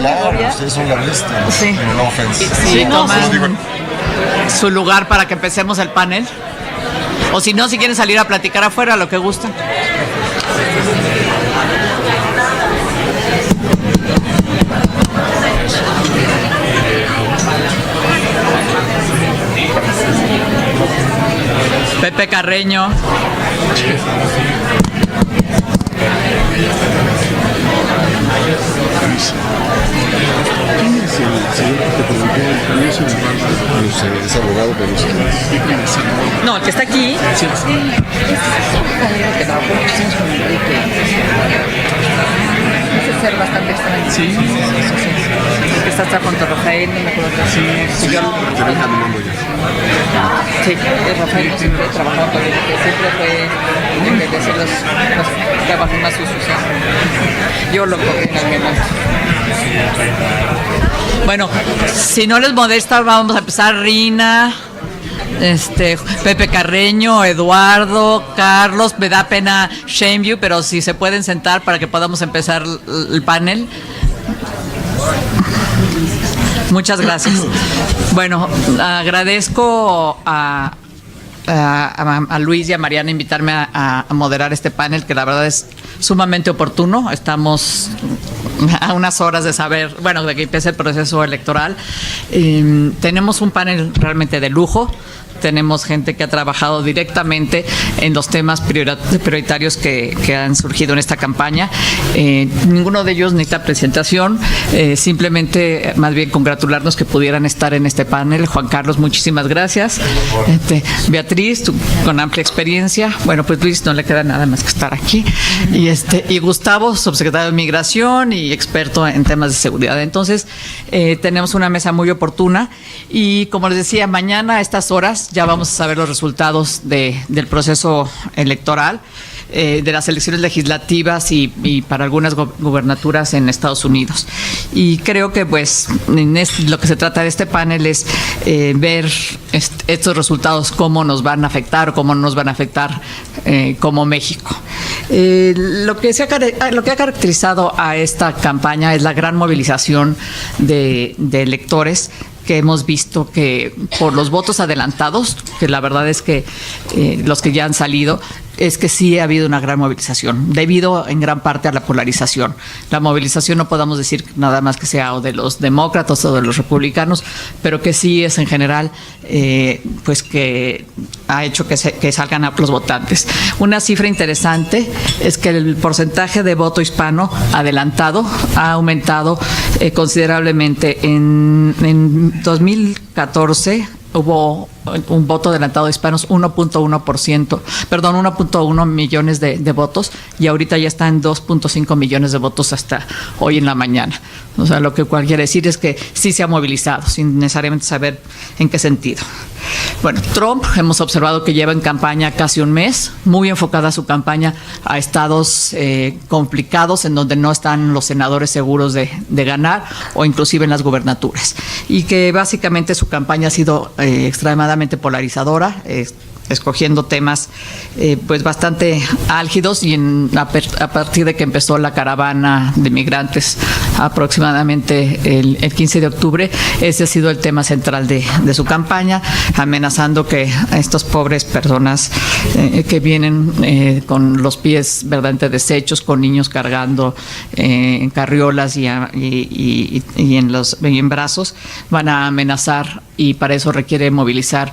Claro, ustedes son la bestia. Sí. No offense. Sí, toman su lugar para que empecemos el panel. O si no, si quieren salir a platicar afuera, lo que gusten. Pepe Carreño. ¿Quién es el señor que te preguntó? No sé, es abogado, pero no, el que está aquí. Sí. Que trabajó muchísimo con Enrique. Dice ser bastante extraño. Sí. El que está hasta con Rafael, no me acuerdo. Sí, te ven caminando ya. Sí, Rafael siempre trabajó con él, que siempre fue de ser los trabajos más sucios. Yo lo cogí en algún momento. Bueno, si no les molesta, vamos a empezar. Rina, Pepe Carreño, Eduardo, Carlos. Me da pena Shameview, pero si se pueden sentar para que podamos empezar el panel. Muchas gracias. Bueno, agradezco a Luis y a Mariana invitarme a moderar este panel, que la verdad es sumamente oportuno. Estamos a unas horas de saber, bueno, de que empiece el proceso electoral. Tenemos un panel realmente de lujo. Tenemos gente que ha trabajado directamente en los temas prioritarios que han surgido en esta campaña. Ninguno de ellos necesita presentación, simplemente más bien congratularnos que pudieran estar en este panel. Juan Carlos, muchísimas gracias. Beatriz, tú con amplia experiencia. Bueno, pues Luis, no le queda nada más que estar aquí. Y Gustavo, subsecretario de Migración y experto en temas de seguridad. Entonces, tenemos una mesa muy oportuna y, como les decía, mañana a estas horas ya vamos a saber los resultados del proceso electoral, de las elecciones legislativas y para algunas gubernaturas en Estados Unidos. Y creo que pues lo que se trata de este panel es ver estos resultados, cómo nos van a afectar o cómo no nos van a afectar como México. Lo que ha caracterizado a esta campaña es la gran movilización de electores que hemos visto que por los votos adelantados, que la verdad es que los que ya han salido, es que sí ha habido una gran movilización, debido en gran parte a la polarización. La movilización no podamos decir nada más que sea o de los demócratas o de los republicanos, pero que sí es en general, pues que ha hecho que salgan a los votantes. Una cifra interesante es que el porcentaje de voto hispano adelantado ha aumentado considerablemente. En 2014 hubo un voto adelantado de hispanos, 1.1 millones de votos, y ahorita ya está en 2.5 millones de votos hasta hoy en la mañana. O sea, lo que cual quiere decir es que sí se ha movilizado, sin necesariamente saber en qué sentido. Bueno, Trump, hemos observado que lleva en campaña casi un mes, muy enfocada su campaña a estados complicados, en donde no están los senadores seguros de ganar, o inclusive en las gubernaturas. Y que básicamente su campaña ha sido extremadamente polarizadora, escogiendo temas pues bastante álgidos, y a partir de que empezó la caravana de migrantes aproximadamente el 15 de octubre, ese ha sido el tema central de su campaña, amenazando que estas pobres personas que vienen con los pies verdaderamente deshechos, con niños cargando en carriolas y en brazos, van a amenazar, y para eso requiere movilizar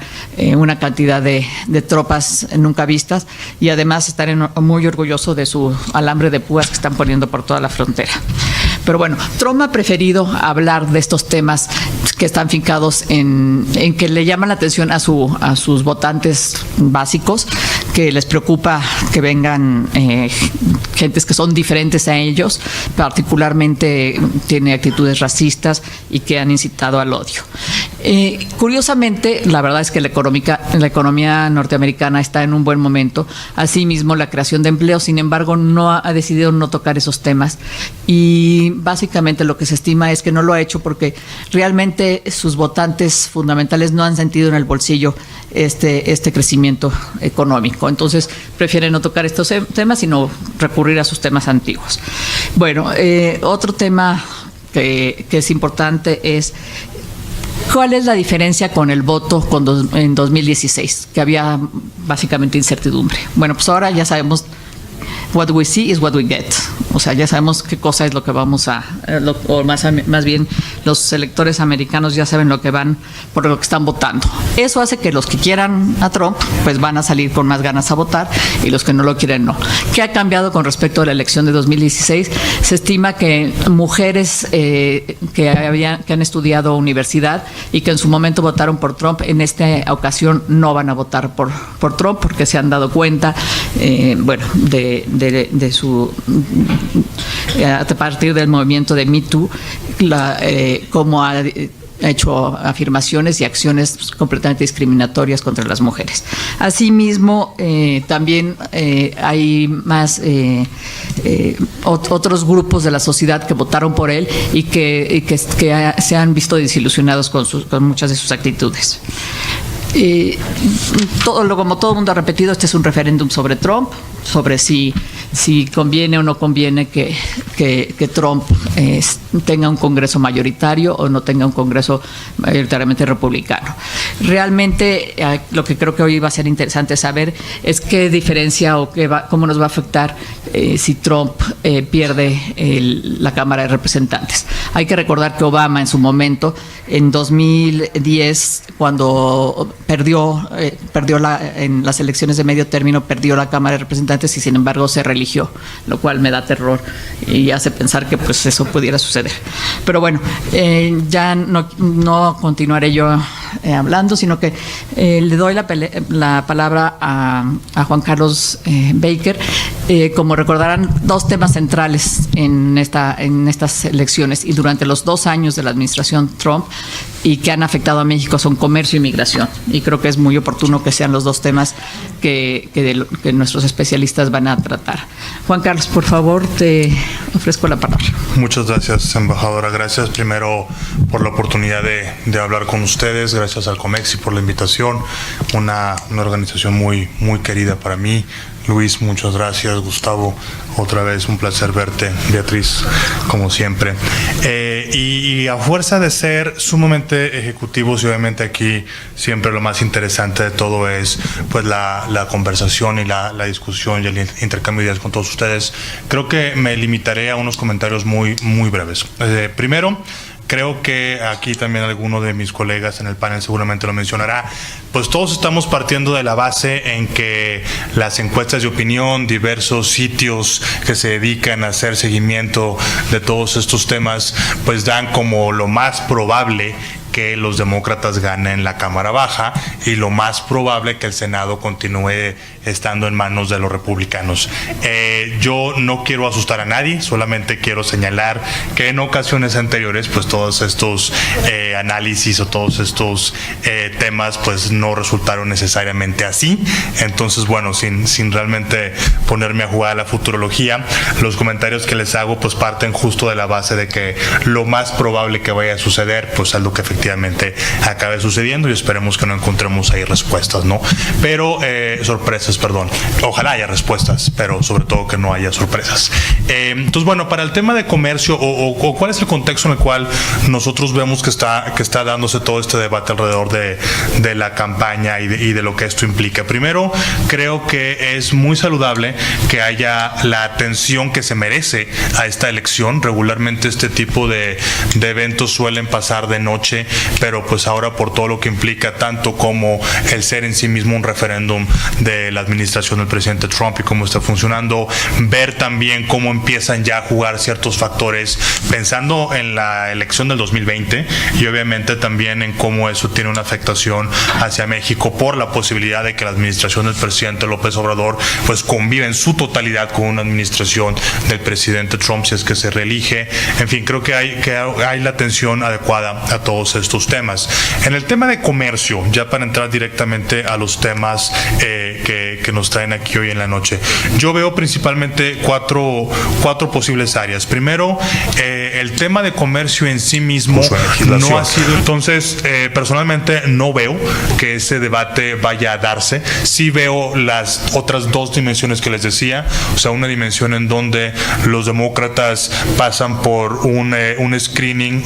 una cantidad de tropas nunca vistas, y además estar muy orgulloso de su alambre de púas que están poniendo por toda la frontera. Pero bueno, Trump ha preferido hablar de estos temas que están fincados en que le llaman la atención a sus votantes básicos, que les preocupa que vengan gentes que son diferentes a ellos, particularmente tiene actitudes racistas y que han incitado al odio. Curiosamente, la verdad es que la economía norteamericana está en un buen momento, asimismo la creación de empleo. Sin embargo, ha decidido no tocar esos temas, y básicamente lo que se estima es que no lo ha hecho porque realmente sus votantes fundamentales no han sentido en el bolsillo este crecimiento económico. Entonces prefieren no tocar estos temas, sino recurrir a sus temas antiguos. Bueno, otro tema que es importante es ¿cuál es la diferencia con el voto en 2016? Que había básicamente incertidumbre. Bueno, pues ahora ya sabemos what we see is what we get. O sea, ya sabemos qué cosa es lo que vamos o más bien los electores americanos ya saben lo que van, por lo que están votando. Eso hace que los que quieran a Trump, pues van a salir con más ganas a votar y los que no lo quieren, no. ¿Qué ha cambiado con respecto a la elección de 2016? Se estima que mujeres que han estudiado universidad y que en su momento votaron por Trump, en esta ocasión no van a votar por Trump porque se han dado cuenta, de su a partir del movimiento de Me Too, cómo ha hecho afirmaciones y acciones completamente discriminatorias contra las mujeres. Asimismo, también hay más otros grupos de la sociedad que votaron por él y que se han visto desilusionados con muchas de sus actitudes. Como todo el mundo ha repetido, este es un referéndum sobre Trump, sobre si conviene o no conviene que Trump tenga un Congreso mayoritario o no tenga un Congreso mayoritariamente republicano. Realmente lo que creo que hoy va a ser interesante saber es qué diferencia o cómo nos va a afectar si Trump pierde la Cámara de Representantes. Hay que recordar que Obama en su momento, en 2010, cuando perdió en las elecciones de medio término, perdió la Cámara de Representantes y sin embargo se reeligió, lo cual me da terror y hace pensar que pues eso pudiera suceder. Pero bueno, ya no continuaré yo hablando, sino que le doy la palabra a Juan Carlos Baker. Como recordarán, dos temas centrales en estas elecciones y durante los 2 años de la administración Trump y que han afectado a México son comercio y migración. Y creo que es muy oportuno que sean los dos temas que nuestros especialistas van a tratar. Juan Carlos, por favor, te ofrezco la palabra. Muchas gracias, embajadora. Gracias primero por la oportunidad de hablar con ustedes. Gracias al COMEXI por la invitación. Una organización muy, muy querida para mí. Luis, muchas gracias. Gustavo, otra vez un placer verte. Beatriz, como siempre. Y a fuerza de ser sumamente ejecutivos, y obviamente aquí siempre lo más interesante de todo es pues la conversación y la discusión y el intercambio de ideas con todos ustedes, creo que me limitaré a unos comentarios muy, muy breves. Primero, creo que aquí también alguno de mis colegas en el panel seguramente lo mencionará, pues todos estamos partiendo de la base en que las encuestas de opinión, diversos sitios que se dedican a hacer seguimiento de todos estos temas, pues dan como lo más probable que los demócratas ganen la Cámara Baja y lo más probable que el Senado continúe estando en manos de los republicanos. Yo no quiero asustar a nadie, solamente quiero señalar que en ocasiones anteriores pues todos estos análisis o todos estos temas pues no resultaron necesariamente así. Entonces bueno, sin realmente ponerme a jugar a la futurología, los comentarios que les hago pues parten justo de la base de que lo más probable que vaya a suceder pues es lo que efectivamente acabe sucediendo y esperemos que no encontremos ahí respuestas, ¿no? Pero sorpresas, perdón. Ojalá haya respuestas, pero sobre todo que no haya sorpresas. Entonces, bueno, para el tema de comercio o cuál es el contexto en el cual nosotros vemos que está dándose todo este debate alrededor de la campaña y de lo que esto implica. Primero, creo que es muy saludable que haya la atención que se merece a esta elección. Regularmente este tipo de eventos suelen pasar de noche, pero pues ahora por todo lo que implica, tanto como el ser en sí mismo un referéndum de la administración del presidente Trump y cómo está funcionando, ver también cómo empiezan ya a jugar ciertos factores pensando en la elección del 2020 y obviamente también en cómo eso tiene una afectación hacia México por la posibilidad de que la administración del presidente López Obrador pues conviva en su totalidad con una administración del presidente Trump si es que se reelige. En fin, creo que hay la atención adecuada a todos estos temas. En el tema de comercio, ya para entrar directamente a los temas que nos traen aquí hoy en la noche, yo veo principalmente cuatro posibles áreas. Primero, el tema de comercio en sí mismo no ha sido, entonces personalmente no veo que ese debate vaya a darse. Sí veo las otras dos dimensiones que les decía, o sea, una dimensión en donde los demócratas pasan por un screening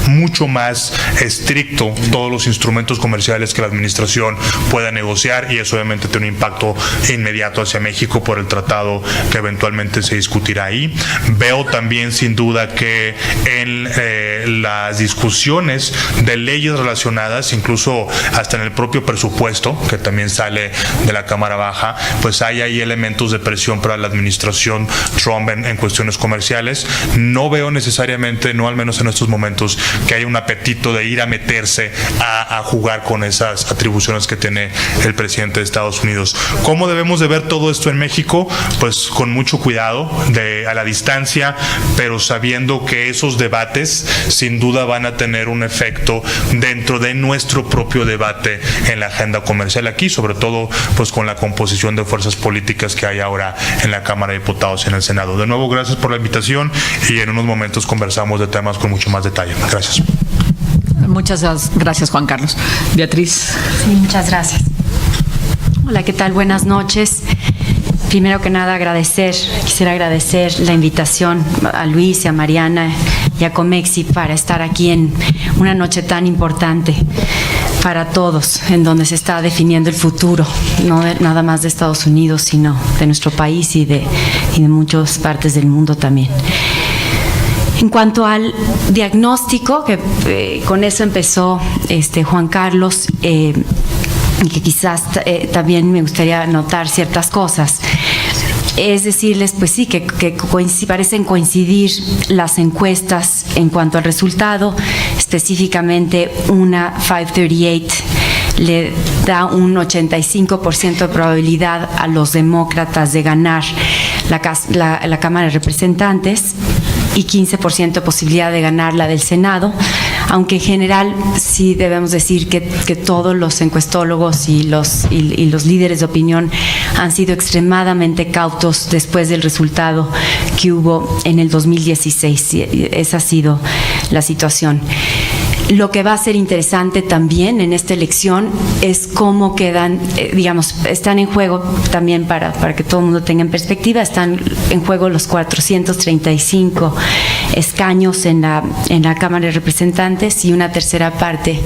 mucho más estricto, todos los instrumentos comerciales que la administración pueda negociar, y eso obviamente tiene un impacto inmediato hacia México por el tratado que eventualmente se discutirá ahí. Veo también sin duda que en las discusiones de leyes relacionadas, incluso hasta en el propio presupuesto, que también sale de la Cámara Baja, pues hay ahí elementos de presión para la administración Trump en cuestiones comerciales. No veo necesariamente, no al menos en estos momentos, que haya un apetito de ir a meterse a jugar con esas atribuciones que tiene el presidente de Estados Unidos. ¿Cómo debemos de ver todo esto en México? Pues con mucho cuidado, a la distancia, pero sabiendo que esos debates sin duda van a tener un efecto dentro de nuestro propio debate en la agenda comercial aquí, sobre todo pues con la composición de fuerzas políticas que hay ahora en la Cámara de Diputados y en el Senado. De nuevo, gracias por la invitación, y en unos momentos conversamos de temas con mucho más detalle. Gracias. Muchas gracias, Juan Carlos. Beatriz. Sí, muchas gracias. Hola, ¿qué tal? Buenas noches. Primero que nada, quisiera agradecer la invitación a Luis y a Mariana y a Comexi para estar aquí en una noche tan importante para todos, en donde se está definiendo el futuro, no nada más de Estados Unidos, sino de nuestro país y de muchas partes del mundo también. En cuanto al diagnóstico, que con eso empezó Juan Carlos, y que quizás también me gustaría notar ciertas cosas. Es decirles, pues sí, que parecen coincidir las encuestas en cuanto al resultado. Específicamente, una 538 le da un 85% de probabilidad a los demócratas de ganar la Cámara de Representantes y 15% de posibilidad de ganar la del Senado, aunque en general sí debemos decir que todos los encuestólogos y los líderes de opinión han sido extremadamente cautos después del resultado que hubo en el 2016. Esa ha sido la situación. Lo que va a ser interesante también en esta elección es cómo quedan, están en juego también para que todo el mundo tenga en perspectiva, están en juego los 435 escaños en la Cámara de Representantes y una tercera parte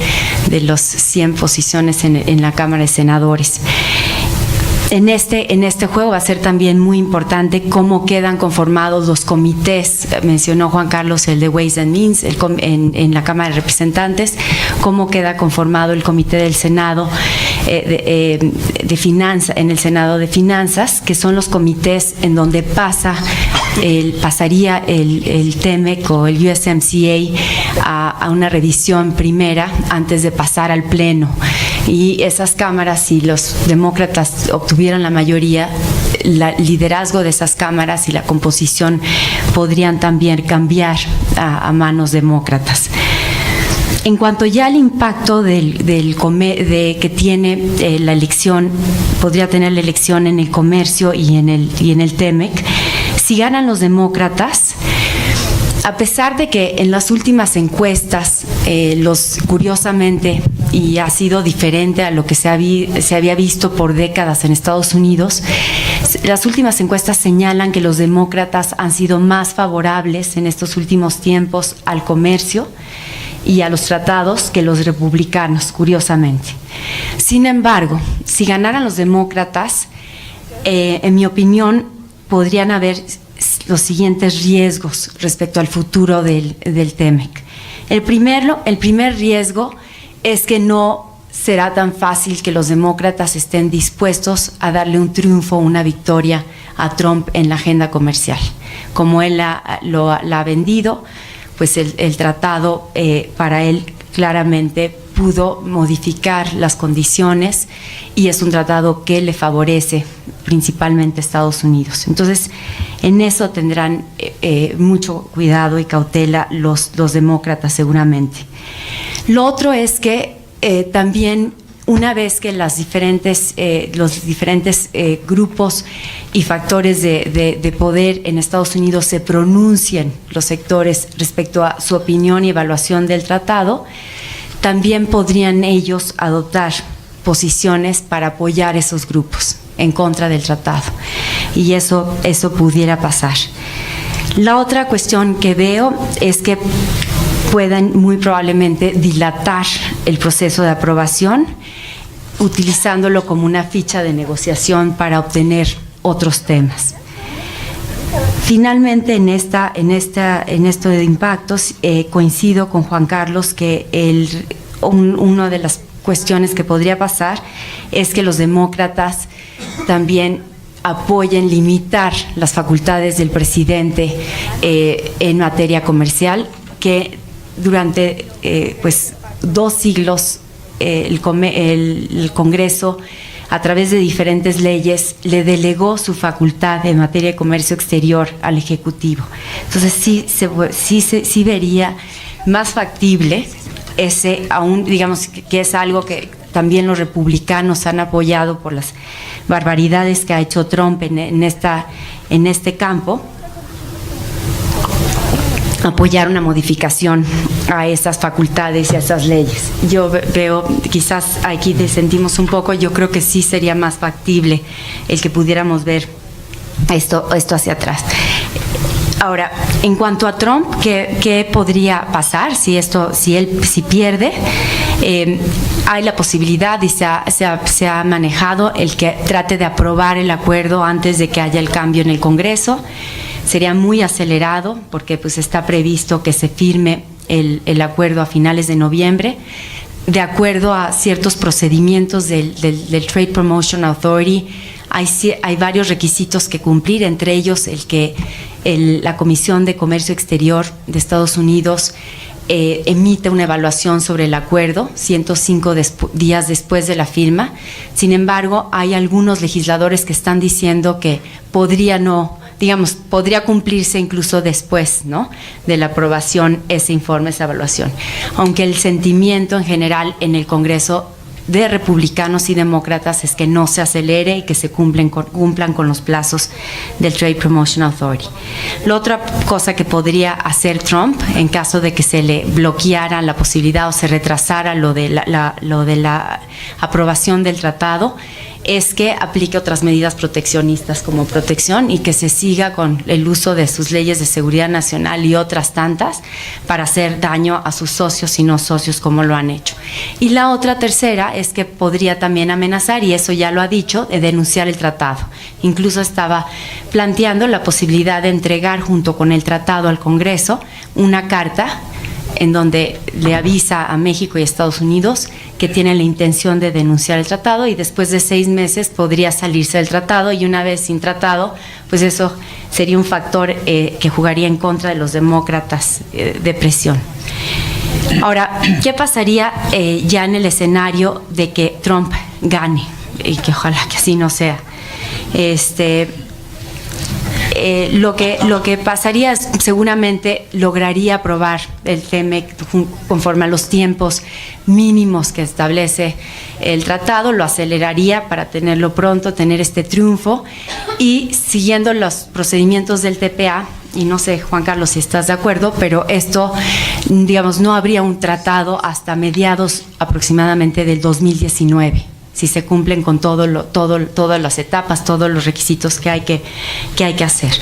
de los 100 posiciones en la Cámara de Senadores. En este juego va a ser también muy importante cómo quedan conformados los comités. Mencionó Juan Carlos el de Ways and Means en la Cámara de Representantes, cómo queda conformado el comité del Senado de Finanzas, en el Senado de Finanzas, que son los comités en donde pasaría el TEMEC o el USMCA a una revisión primera antes de pasar al Pleno. Y esas cámaras, si los demócratas obtuvieran la mayoría, el liderazgo de esas cámaras y la composición podrían también cambiar a manos demócratas. En cuanto ya al impacto que tiene la elección, podría tener la elección en el comercio y en el TEMEC, si ganan los demócratas, a pesar de que en las últimas encuestas, curiosamente, y ha sido diferente a lo que se había visto por décadas en Estados Unidos, las últimas encuestas señalan que los demócratas han sido más favorables en estos últimos tiempos al comercio y a los tratados que los republicanos, curiosamente. Sin embargo, si ganaran los demócratas, en mi opinión, podrían haber los siguientes riesgos respecto al futuro del TEMEC. El primer riesgo es que no será tan fácil que los demócratas estén dispuestos a darle un triunfo, una victoria a Trump en la agenda comercial. Como él la ha vendido, pues el tratado para él claramente pudo modificar las condiciones y es un tratado que le favorece principalmente a Estados Unidos. Entonces, en eso tendrán mucho cuidado y cautela los demócratas seguramente. Lo otro es que también, una vez que los diferentes grupos y factores de poder en Estados Unidos se pronuncien, los sectores, respecto a su opinión y evaluación del tratado, también podrían ellos adoptar posiciones para apoyar esos grupos en contra del tratado. Y eso pudiera pasar. La otra cuestión que veo es que puedan muy probablemente dilatar el proceso de aprobación, utilizándolo como una ficha de negociación para obtener otros temas. Finalmente, en esto de impactos, coincido con Juan Carlos que una de las cuestiones que podría pasar es que los demócratas también apoyen limitar las facultades del presidente en materia comercial, que durante 2 siglos el Congreso, a través de diferentes leyes, le delegó su facultad en materia de comercio exterior al Ejecutivo. Entonces sí vería más factible digamos que es algo que también los republicanos han apoyado por las barbaridades que ha hecho Trump en este campo, apoyar una modificación a esas facultades y a esas leyes. Yo veo, quizás aquí disentimos un poco, yo creo que sí sería más factible el que pudiéramos ver esto hacia atrás. Ahora, en cuanto a Trump, ¿qué podría pasar si pierde? Hay la posibilidad, y se ha manejado, el que trate de aprobar el acuerdo antes de que haya el cambio en el Congreso. Sería muy acelerado porque pues está previsto que se firme el acuerdo a finales de noviembre, de acuerdo a ciertos procedimientos del Trade Promotion Authority. Hay varios requisitos que cumplir, entre ellos la Comisión de Comercio Exterior de Estados Unidos emite una evaluación sobre el acuerdo 105 días después de la firma. Sin embargo, hay algunos legisladores que están diciendo que podría cumplirse incluso después, ¿no?, de la aprobación ese informe, esa evaluación. Aunque el sentimiento en general en el Congreso de republicanos y demócratas es que no se acelere y que se cumplan con los plazos del Trade Promotion Authority. La otra cosa que podría hacer Trump, en caso de que se le bloqueara la posibilidad o se retrasara lo de la aprobación del tratado, es que aplique otras medidas proteccionistas como protección y que se siga con el uso de sus leyes de seguridad nacional y otras tantas para hacer daño a sus socios y no socios como lo han hecho. Y la otra tercera es que podría también amenazar, y eso ya lo ha dicho, de denunciar el tratado. Incluso estaba planteando la posibilidad de entregar junto con el tratado al Congreso una carta en donde le avisa a México y Estados Unidos que tienen la intención de denunciar el tratado, y después de 6 meses podría salirse del tratado, y una vez sin tratado, pues eso sería un factor que jugaría en contra de los demócratas de presión. Ahora, ¿qué pasaría ya en el escenario de que Trump gane? Y que ojalá que así no sea. Lo que pasaría es, seguramente lograría aprobar el TEMEC conforme a los tiempos mínimos que establece el tratado, lo aceleraría para tenerlo pronto, tener este triunfo, y siguiendo los procedimientos del TPA, y no sé, Juan Carlos, si estás de acuerdo, pero esto, digamos, no habría un tratado hasta mediados aproximadamente del 2019. Si se cumplen con todas las etapas, todos los requisitos que hay que hacer.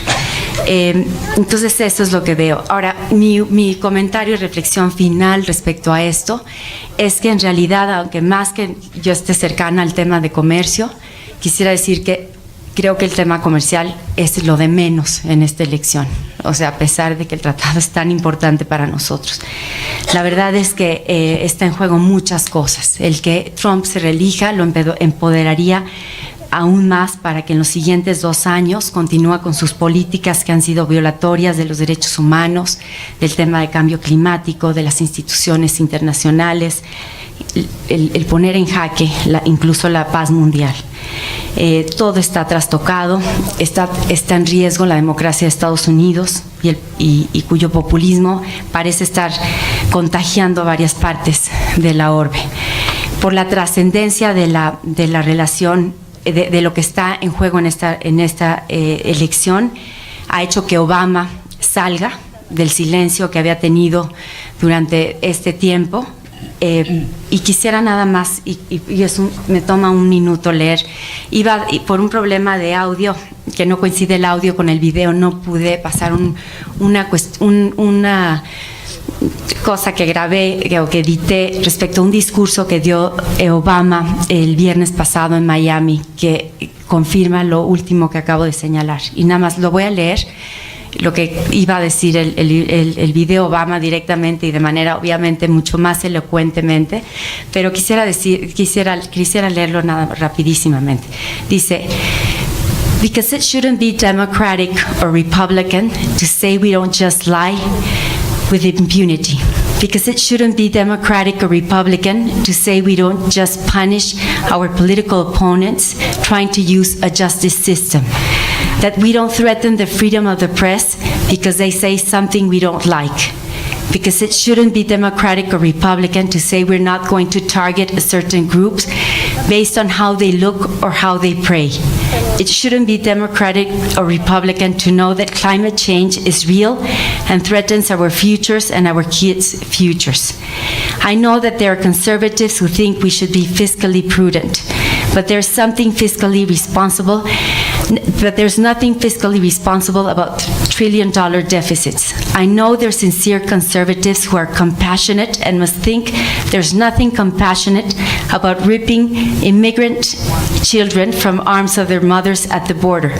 Entonces, eso es lo que veo. Ahora, mi comentario y reflexión final respecto a esto es que en realidad, aunque más que yo esté cercana al tema de comercio, quisiera decir que creo que el tema comercial es lo de menos en esta elección. O sea, a pesar de que el tratado es tan importante para nosotros. La verdad es que está en juego muchas cosas. El que Trump se reelija lo empoderaría aún más para que en los siguientes 2 años continúe con sus políticas que han sido violatorias de los derechos humanos, del tema de cambio climático, de las instituciones internacionales, el poner en jaque incluso la paz mundial. Todo está trastocado, está en riesgo la democracia de Estados Unidos y cuyo populismo parece estar contagiando a varias partes de la orbe. Por la trascendencia de la relación, de lo que está en juego en esta elección, ha hecho que Obama salga del silencio que había tenido durante este tiempo. Y quisiera nada más, y eso me toma un minuto leer, por un problema de audio, que no coincide el audio con el video, no pude pasar una cosa que grabé o que edité respecto a un discurso que dio Obama el viernes pasado en Miami, que confirma lo último que acabo de señalar. Y nada más lo voy a leer, lo que iba a decir el video Obama directamente y de manera obviamente mucho más elocuentemente, pero quisiera leerlo nada rapidísimamente. Dice: "Because it shouldn't be Democratic or Republican to say we don't just lie with impunity. Because it shouldn't be Democratic or Republican to say we don't just punish our political opponents trying to use a justice system. That we don't threaten the freedom of the press because they say something we don't like. Because it shouldn't be Democratic or Republican to say we're not going to target certain groups based on how they look or how they pray. It shouldn't be Democratic or Republican to know that climate change is real and threatens our futures and our kids' futures. I know that there are conservatives who think we should be fiscally prudent, but there's nothing fiscally responsible about trillion-dollar deficits. I know there's sincere conservatives who are compassionate and must think there's nothing compassionate about ripping immigrant children from arms of their mothers at the border.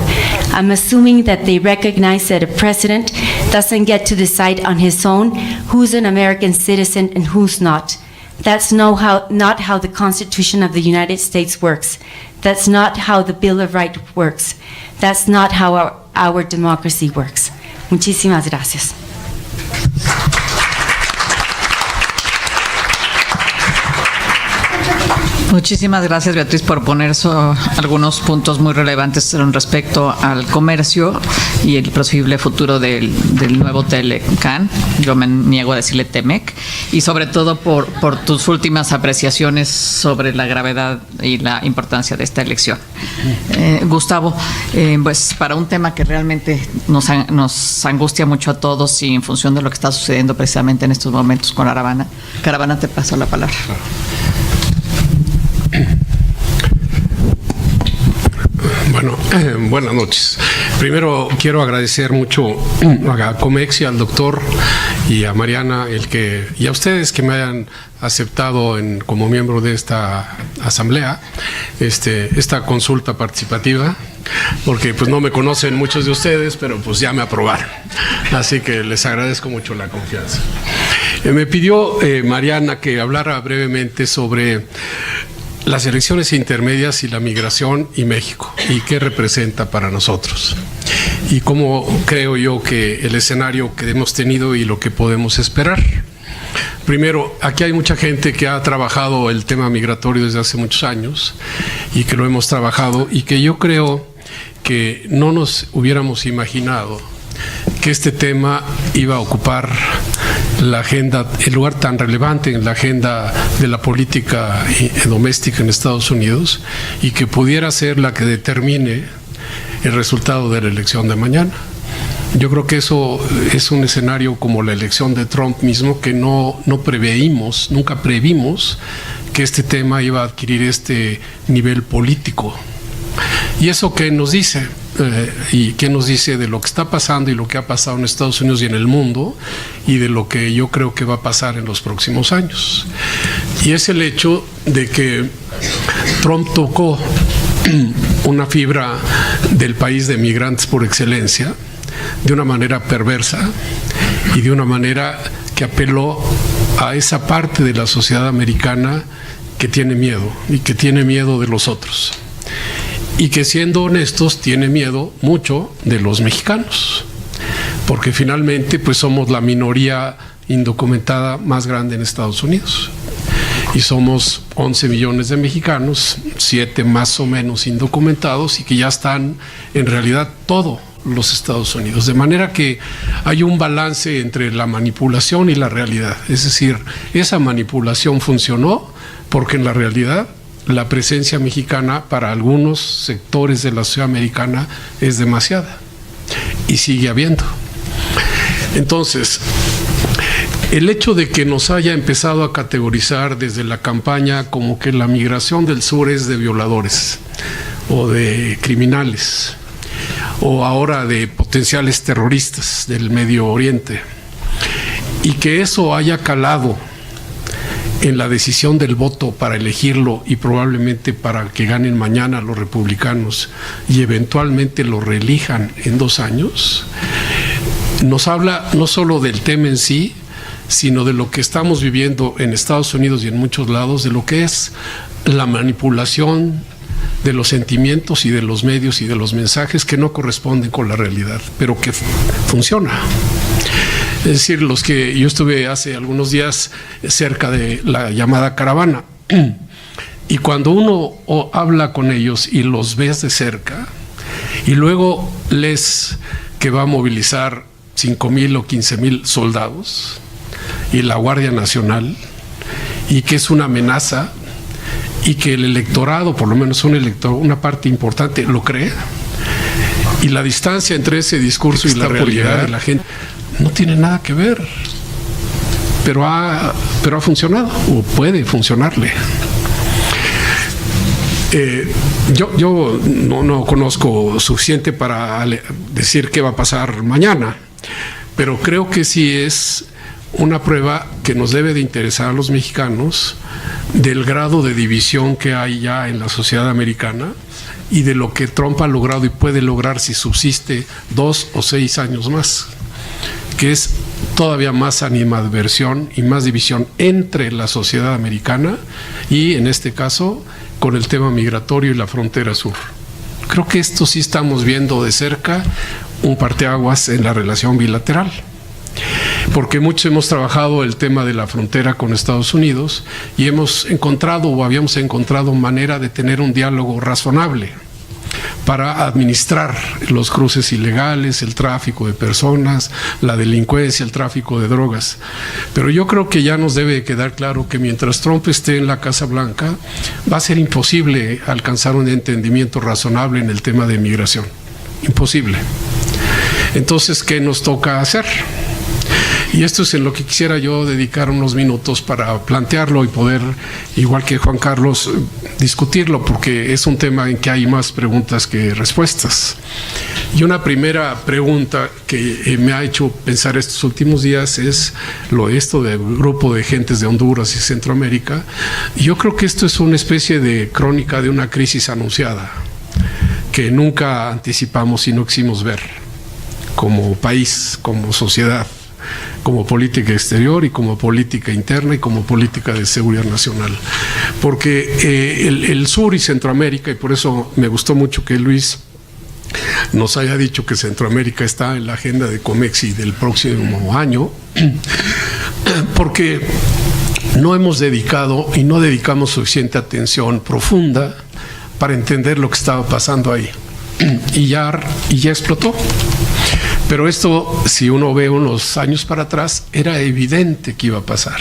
I'm assuming that they recognize that a president doesn't get to decide on his own who's an American citizen and who's not. That's not how the Constitution of the United States works. That's not how the Bill of Rights works. That's not how our democracy works." Muchísimas gracias. Muchísimas gracias, Beatriz, por poner algunos puntos muy relevantes respecto al comercio y el posible futuro del nuevo Telecán. Yo me niego a decirle Temec, y sobre todo por tus últimas apreciaciones sobre la gravedad y la importancia de esta elección. Gustavo, pues para un tema que realmente nos angustia mucho a todos y en función de lo que está sucediendo precisamente en estos momentos con Caravana, te paso la palabra. Bueno, buenas noches. Primero quiero agradecer mucho a Comex y al doctor y a Mariana y a ustedes que me hayan aceptado como miembro de esta asamblea, esta consulta participativa, porque pues no me conocen muchos de ustedes, pero pues ya me aprobaron. Así que les agradezco mucho la confianza. Me pidió Mariana que hablara brevemente sobre las elecciones intermedias y la migración y México, y qué representa para nosotros, y cómo creo yo que el escenario que hemos tenido y lo que podemos esperar. Primero, aquí hay mucha gente que ha trabajado el tema migratorio desde hace muchos años y que lo hemos trabajado, y que yo creo que no nos hubiéramos imaginado que este tema iba a ocupar la agenda, el lugar tan relevante en la agenda de la política doméstica en Estados Unidos, y que pudiera ser la que determine el resultado de la elección de mañana. Yo creo que eso es un escenario como la elección de Trump mismo, que nunca previmos que este tema iba a adquirir este nivel político. ¿Y eso qué nos dice? ¿Y qué nos dice de lo que está pasando y lo que ha pasado en Estados Unidos y en el mundo, y de lo que yo creo que va a pasar en los próximos años? Y es el hecho de que Trump tocó una fibra del país de migrantes por excelencia, de una manera perversa y de una manera que apeló a esa parte de la sociedad americana que tiene miedo, y que tiene miedo de los otros, y que, siendo honestos, tiene miedo mucho de los mexicanos, porque finalmente pues somos la minoría indocumentada más grande en Estados Unidos, y somos 11 millones de mexicanos, 7 más o menos indocumentados, y que ya están en realidad todo los Estados Unidos. De manera que hay un balance entre la manipulación y la realidad. Es decir, esa manipulación funcionó porque en la realidad la presencia mexicana para algunos sectores de la sociedad americana es demasiada y sigue habiendo. Entonces, el hecho de que nos haya empezado a categorizar desde la campaña como que la migración del sur es de violadores o de criminales o ahora de potenciales terroristas del Medio Oriente, y que eso haya calado en la decisión del voto para elegirlo y probablemente para que ganen mañana los republicanos y eventualmente lo reelijan en 2 años, nos habla no solo del tema en sí, sino de lo que estamos viviendo en Estados Unidos y en muchos lados, de lo que es la manipulación de los sentimientos y de los medios y de los mensajes que no corresponden con la realidad, pero que funciona. Es decir, los que yo estuve hace algunos días cerca de la llamada caravana, y cuando uno habla con ellos y los ves de cerca, y luego lees que va a movilizar 5,000 o 15,000 soldados y la Guardia Nacional, y que es una amenaza, y que el electorado, por lo menos una parte importante, lo cree, y la distancia entre ese discurso y la realidad de la gente no tiene nada que ver, pero ha funcionado o puede funcionarle. Yo no conozco suficiente para decir qué va a pasar mañana, pero creo que sí es una prueba que nos debe de interesar a los mexicanos del grado de división que hay ya en la sociedad americana y de lo que Trump ha logrado y puede lograr si subsiste 2 o 6 años más, que es todavía más animadversión y más división entre la sociedad americana y, en este caso, con el tema migratorio y la frontera sur. Creo que esto sí estamos viendo de cerca un parteaguas en la relación bilateral, porque muchos hemos trabajado el tema de la frontera con Estados Unidos y hemos encontrado o habíamos encontrado manera de tener un diálogo razonable para administrar los cruces ilegales, el tráfico de personas, la delincuencia, el tráfico de drogas. Pero yo creo que ya nos debe quedar claro que mientras Trump esté en la Casa Blanca, va a ser imposible alcanzar un entendimiento razonable en el tema de migración. Imposible. Entonces, ¿qué nos toca hacer? Y esto es en lo que quisiera yo dedicar unos minutos para plantearlo y poder, igual que Juan Carlos, discutirlo, porque es un tema en que hay más preguntas que respuestas. Y una primera pregunta que me ha hecho pensar estos últimos días es esto del grupo de gentes de Honduras y Centroamérica. Y yo creo que esto es una especie de crónica de una crisis anunciada que nunca anticipamos y no quisimos ver como país, como sociedad, como política exterior y como política interna y como política de seguridad nacional. Porque el sur y Centroamérica, y por eso me gustó mucho que Luis nos haya dicho que Centroamérica está en la agenda de Comexi del próximo año, porque no hemos dedicado y no dedicamos suficiente atención profunda para entender lo que estaba pasando ahí. Y ya explotó. Pero esto, si uno ve unos años para atrás, era evidente que iba a pasar.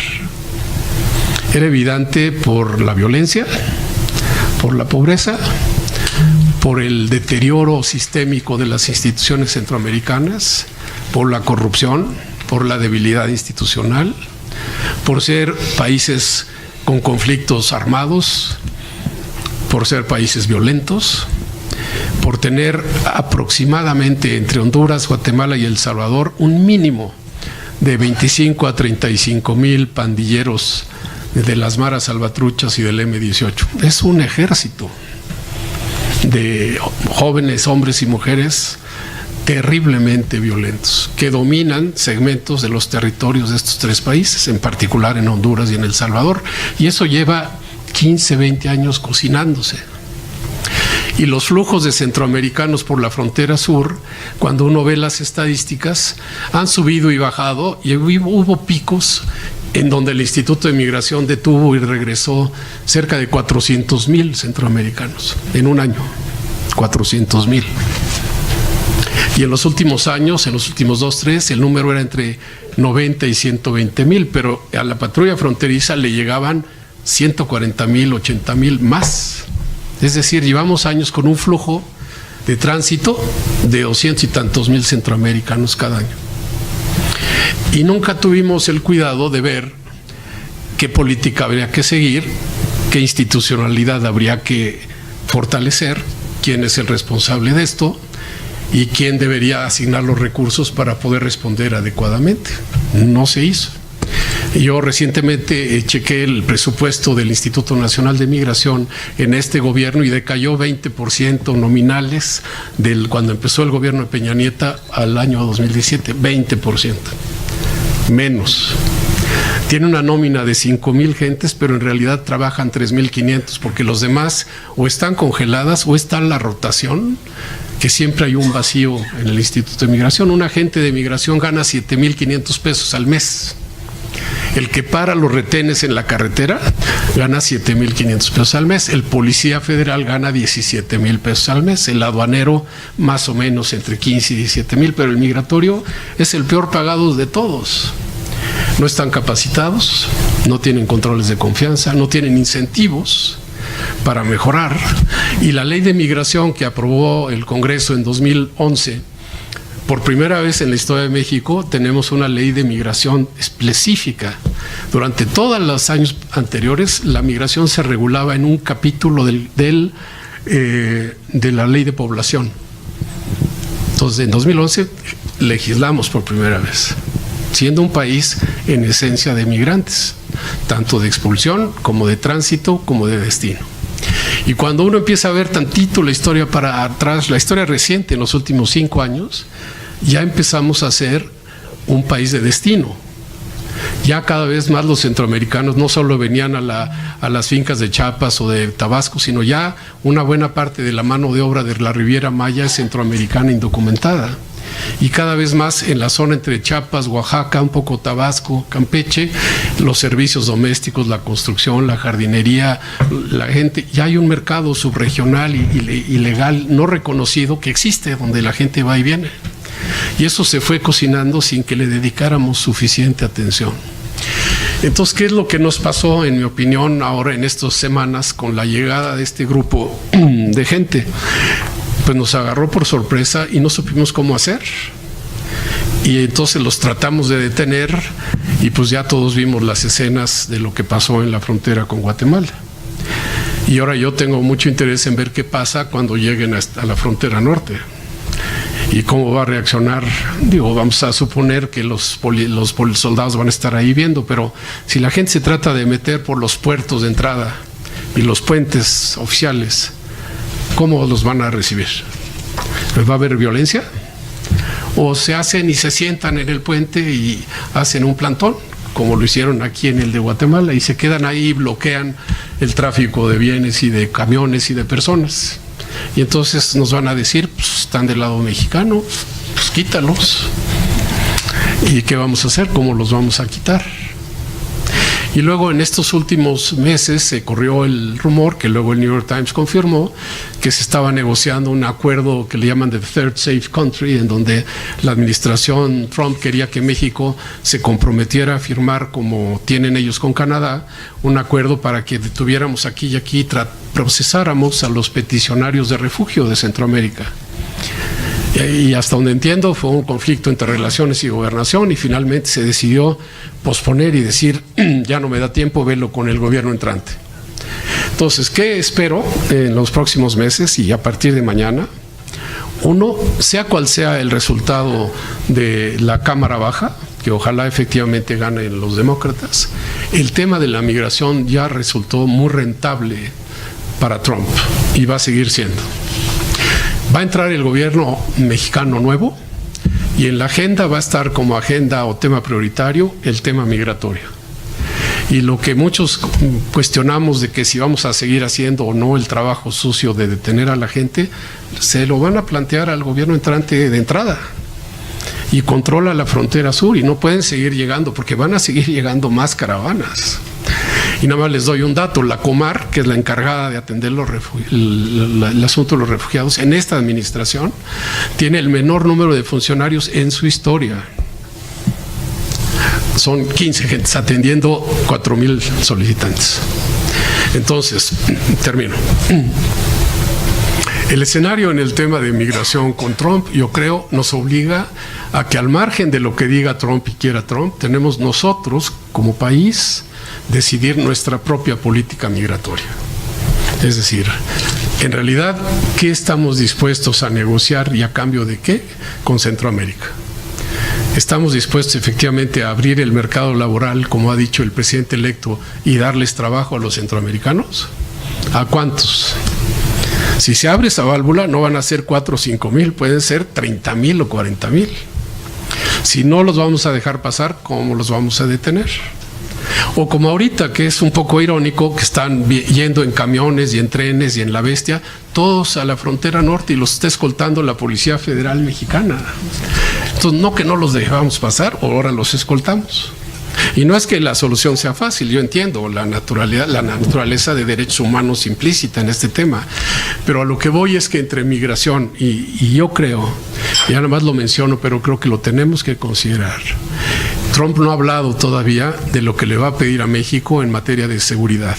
Era evidente por la violencia, por la pobreza, por el deterioro sistémico de las instituciones centroamericanas, por la corrupción, por la debilidad institucional, por ser países con conflictos armados, por ser países violentos, por tener aproximadamente entre Honduras, Guatemala y El Salvador un mínimo de 25 a 35,000 pandilleros de las maras salvatruchas y del M-18. Es un ejército de jóvenes, hombres y mujeres terriblemente violentos que dominan segmentos de los territorios de estos 3 países, en particular en Honduras y en El Salvador, y eso lleva 15, 20 años cocinándose. Y los flujos de centroamericanos por la frontera sur, cuando uno ve las estadísticas, han subido y bajado, y hubo picos en donde el Instituto de Migración detuvo y regresó cerca de 400,000 centroamericanos en un año. 400,000. Y en los últimos años, en los últimos 2, 3, el número era entre 90 y 120 mil, pero a la patrulla fronteriza le llegaban 140 mil, 80 mil más. Es decir, llevamos años con un flujo de tránsito de 200 y tantos mil centroamericanos cada año. Y nunca tuvimos el cuidado de ver qué política habría que seguir, qué institucionalidad habría que fortalecer, quién es el responsable de esto y quién debería asignar los recursos para poder responder adecuadamente. No se hizo. Yo recientemente chequé el presupuesto del Instituto Nacional de Migración en este gobierno y decayó 20% nominales cuando empezó el gobierno de Peña Nieto al año 2017, 20%. Menos. Tiene una nómina de 5,000 gentes, pero en realidad trabajan 3,500, porque los demás o están congeladas o está la rotación, que siempre hay un vacío en el Instituto de Migración. Un agente de migración gana 7,500 pesos al mes. El que para los retenes en la carretera gana 7,500 pesos al mes. El policía federal gana 17,000 pesos al mes. El aduanero más o menos entre 15 y 17,000, pero el migratorio es el peor pagado de todos. No están capacitados, no tienen controles de confianza, no tienen incentivos para mejorar. Y la ley de migración que aprobó el Congreso en 2011, por primera vez en la historia de México tenemos una ley de migración específica. Durante todos los años anteriores la migración se regulaba en un capítulo de la ley de población. Entonces en 2011 legislamos por primera vez, siendo un país en esencia de migrantes, tanto de expulsión como de tránsito como de destino. Y cuando uno empieza a ver tantito la historia para atrás, la historia reciente en los últimos 5 años, ya empezamos a ser un país de destino. Ya cada vez más los centroamericanos no solo venían a las fincas de Chiapas o de Tabasco, sino ya una buena parte de la mano de obra de la Riviera Maya es centroamericana indocumentada. Y cada vez más en la zona entre Chiapas, Oaxaca, un poco Tabasco, Campeche, los servicios domésticos, la construcción, la jardinería, la gente, ya hay un mercado subregional y legal no reconocido que existe, donde la gente va y viene. Y eso se fue cocinando sin que le dedicáramos suficiente atención. Entonces, ¿qué es lo que nos pasó, en mi opinión, ahora en estas semanas con la llegada de este grupo de gente? Pues nos agarró por sorpresa y no supimos cómo hacer. Y entonces los tratamos de detener y pues ya todos vimos las escenas de lo que pasó en la frontera con Guatemala. Y ahora yo tengo mucho interés en ver qué pasa cuando lleguen a la frontera norte y cómo va a reaccionar. Digo, vamos a suponer que los soldados van a estar ahí viendo, pero si la gente se trata de meter por los puertos de entrada y los puentes oficiales, ¿cómo los van a recibir? ¿Va a haber violencia? ¿O se hacen y se sientan en el puente y hacen un plantón, como lo hicieron aquí en el de Guatemala, y se quedan ahí y bloquean el tráfico de bienes y de camiones y de personas? Y entonces nos van a decir, pues están del lado mexicano, pues quítalos. ¿Y qué vamos a hacer? ¿Cómo los vamos a quitar? Y luego en estos últimos meses se corrió el rumor, que luego el New York Times confirmó, que se estaba negociando un acuerdo que le llaman The Third Safe Country, en donde la administración Trump quería que México se comprometiera a firmar, como tienen ellos con Canadá, un acuerdo para que detuviéramos aquí y aquí, procesáramos a los peticionarios de refugio de Centroamérica. Y hasta donde entiendo fue un conflicto entre relaciones y gobernación, y finalmente se decidió posponer y decir, ya no me da tiempo, verlo con el gobierno entrante. Entonces, ¿qué espero en los próximos meses y a partir de mañana? Uno, sea cual sea el resultado de la Cámara Baja, que ojalá efectivamente ganen los demócratas, el tema de la migración ya resultó muy rentable para Trump y va a seguir siendo. Va a entrar el gobierno mexicano nuevo y en la agenda va a estar como agenda o tema prioritario el tema migratorio. Y lo que muchos cuestionamos de que si vamos a seguir haciendo o no el trabajo sucio de detener a la gente, se lo van a plantear al gobierno entrante de entrada. Y controla la frontera sur y no pueden seguir llegando porque van a seguir llegando más caravanas. Y nada más les doy un dato: la Comar, que es la encargada de atender el asunto de los refugiados en esta administración, tiene el menor número de funcionarios en su historia. Son 15 gentes atendiendo 4,000 solicitantes. Entonces, termino. El escenario en el tema de migración con Trump, yo creo, nos obliga a que, al margen de lo que diga Trump y quiera Trump, tenemos nosotros, como país, decidir nuestra propia política migratoria. Es decir, en realidad, ¿qué estamos dispuestos a negociar y a cambio de qué con Centroamérica? ¿Estamos dispuestos efectivamente a abrir el mercado laboral, como ha dicho el presidente electo, y darles trabajo a los centroamericanos? ¿A cuántos? Si se abre esa válvula, no van a ser 4 o 5 mil, pueden ser 30,000 o 40,000. Si no los vamos a dejar pasar, ¿cómo los vamos a detener? O como ahorita, que es un poco irónico, que están yendo en camiones y en trenes y en la Bestia, todos a la frontera norte, y los está escoltando la Policía Federal Mexicana. Entonces, no que no los dejamos pasar, ahora los escoltamos. Y no es que la solución sea fácil, yo entiendo la naturaleza de derechos humanos implícita en este tema, pero a lo que voy es que entre migración y yo creo, ya nada más lo menciono, pero creo que lo tenemos que considerar. Trump no ha hablado todavía de lo que le va a pedir a México en materia de seguridad.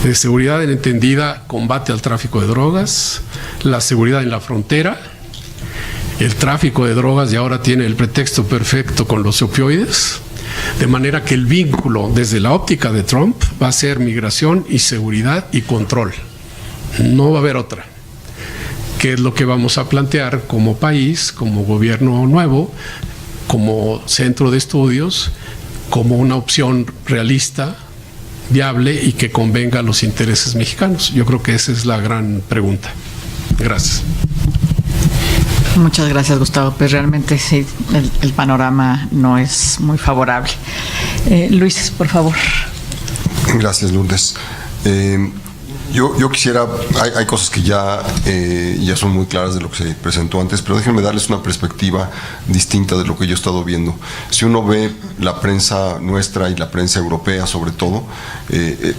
De seguridad en entendida combate al tráfico de drogas, la seguridad en la frontera. El tráfico de drogas y ahora tiene el pretexto perfecto con los opioides, de manera que el vínculo desde la óptica de Trump va a ser migración y seguridad y control. No va a haber otra. ¿Qué es lo que vamos a plantear como país, como gobierno nuevo, como centro de estudios, como una opción realista, viable y que convenga a los intereses mexicanos? Yo creo que esa es la gran pregunta. Gracias. Muchas gracias, Gustavo. Pues realmente sí, el panorama no es muy favorable. Luis, por favor. Gracias, Lourdes. Yo quisiera, hay cosas que ya son muy claras de lo que se presentó antes, pero déjenme darles una perspectiva distinta de lo que yo he estado viendo. Si uno ve la prensa nuestra y la prensa europea sobre todo,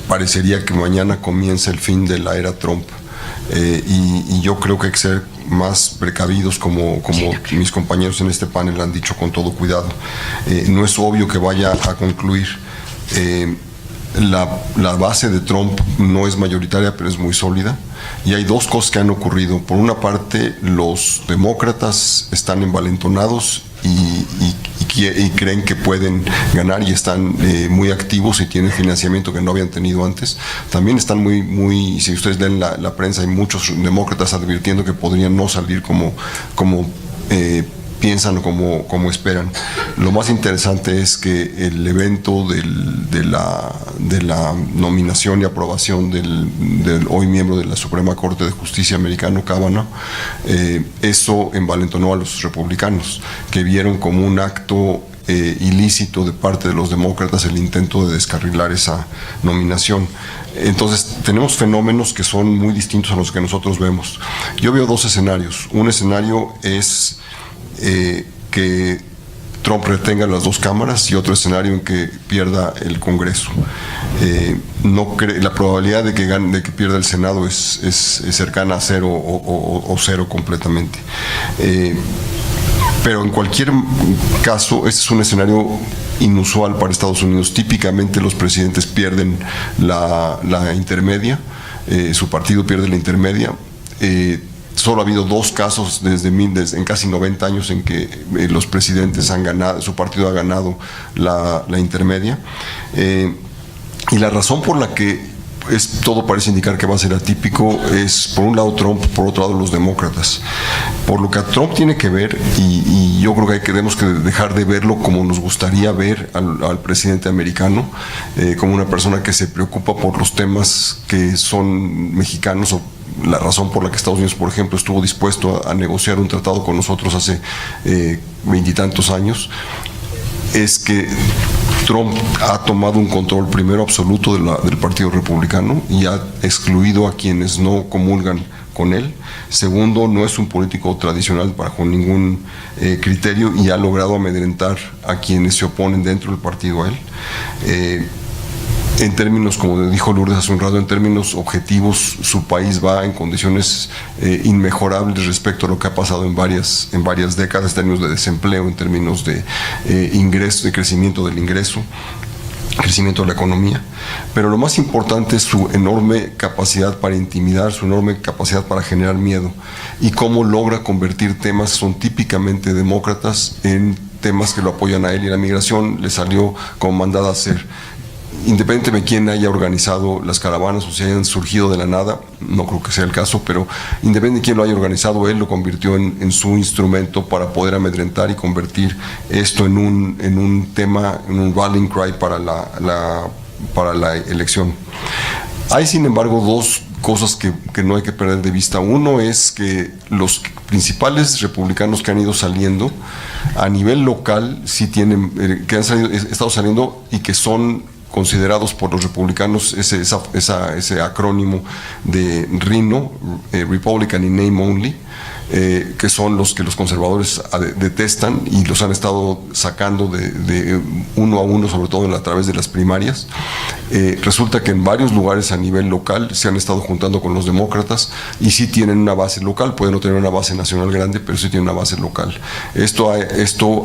parecería que mañana comienza el fin de la era Trump. Y yo creo que hay que ser más precavidos, como mis compañeros en este panel han dicho con todo cuidado. No es obvio que vaya a concluir. La base de Trump no es mayoritaria, pero es muy sólida. Y hay dos cosas que han ocurrido. Por una parte, los demócratas están envalentonados y creen que pueden ganar y están muy activos y tienen financiamiento que no habían tenido antes. También están muy si ustedes leen la prensa, hay muchos demócratas advirtiendo que podrían no salir como piensan o como esperan. Lo más interesante es que el evento de la nominación y aprobación del hoy miembro de la Suprema Corte de Justicia americano, Kavanaugh, eso envalentonó a los republicanos, que vieron como un acto ilícito de parte de los demócratas el intento de descarrilar esa nominación. Entonces tenemos fenómenos que son muy distintos a los que nosotros vemos. Yo veo dos escenarios. Un escenario es que Trump retenga las dos cámaras, y otro escenario en que pierda el Congreso. La probabilidad de que pierda el Senado es cercana a cero o cero completamente. Pero en cualquier caso, este es un escenario inusual para Estados Unidos. Típicamente los presidentes pierden la intermedia, su partido pierde la intermedia. Solo ha habido dos casos en casi 90 años en que los presidentes han ganado, su partido ha ganado la intermedia. Y la razón por la que todo parece indicar que va a ser atípico es, por un lado, Trump, por otro lado, los demócratas. Por lo que a Trump tiene que ver, y yo creo que tenemos que dejar de verlo como nos gustaría ver al presidente americano, como una persona que se preocupa por los temas que son mexicanos, o la razón por la que Estados Unidos, por ejemplo, estuvo dispuesto a negociar un tratado con nosotros hace 20 y tantos años, es que Trump ha tomado un control primero absoluto del Partido Republicano y ha excluido a quienes no comulgan con él. Segundo, no es un político tradicional bajo ningún criterio, y ha logrado amedrentar a quienes se oponen dentro del partido a él. En términos, como dijo Lourdes hace un rato, en términos objetivos, su país va en condiciones inmejorables respecto a lo que ha pasado en varias décadas, en términos de desempleo, en términos de ingreso, de crecimiento del ingreso, crecimiento de la economía, pero lo más importante es su enorme capacidad para intimidar, su enorme capacidad para generar miedo y cómo logra convertir temas que son típicamente demócratas en temas que lo apoyan a él, y la migración le salió como mandada a hacer. Independientemente de quién haya organizado las caravanas o si hayan surgido de la nada, no creo que sea el caso, pero independientemente de quién lo haya organizado, él lo convirtió en su instrumento para poder amedrentar y convertir esto en un tema, en un rallying cry para la elección. Hay, sin embargo, dos cosas que no hay que perder de vista. Uno es que los principales republicanos que han ido saliendo a nivel local sí tienen, que han estado saliendo y que son considerados por los republicanos ese acrónimo de RINO, Republican in Name Only, que son los que los conservadores detestan y los han estado sacando de uno a uno, sobre todo a través de las primarias. Resulta que en varios lugares a nivel local se han estado juntando con los demócratas y sí tienen una base local, pueden no tener una base nacional grande, pero sí tienen una base local. Esto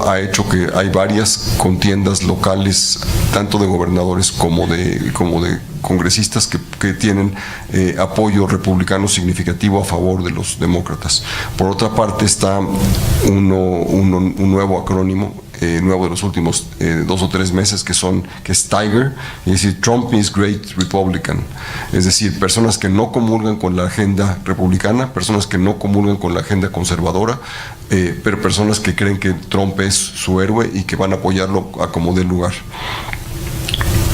ha hecho que hay varias contiendas locales, tanto de gobernadores como de congresistas que tienen apoyo republicano significativo a favor de los demócratas. Por otra parte está un nuevo acrónimo, nuevo de los últimos 2 o 3 meses, que es TIGER, es decir, Trump is Great Republican, es decir, personas que no comulgan con la agenda republicana, personas que no comulgan con la agenda conservadora, pero personas que creen que Trump es su héroe y que van a apoyarlo a como dé lugar.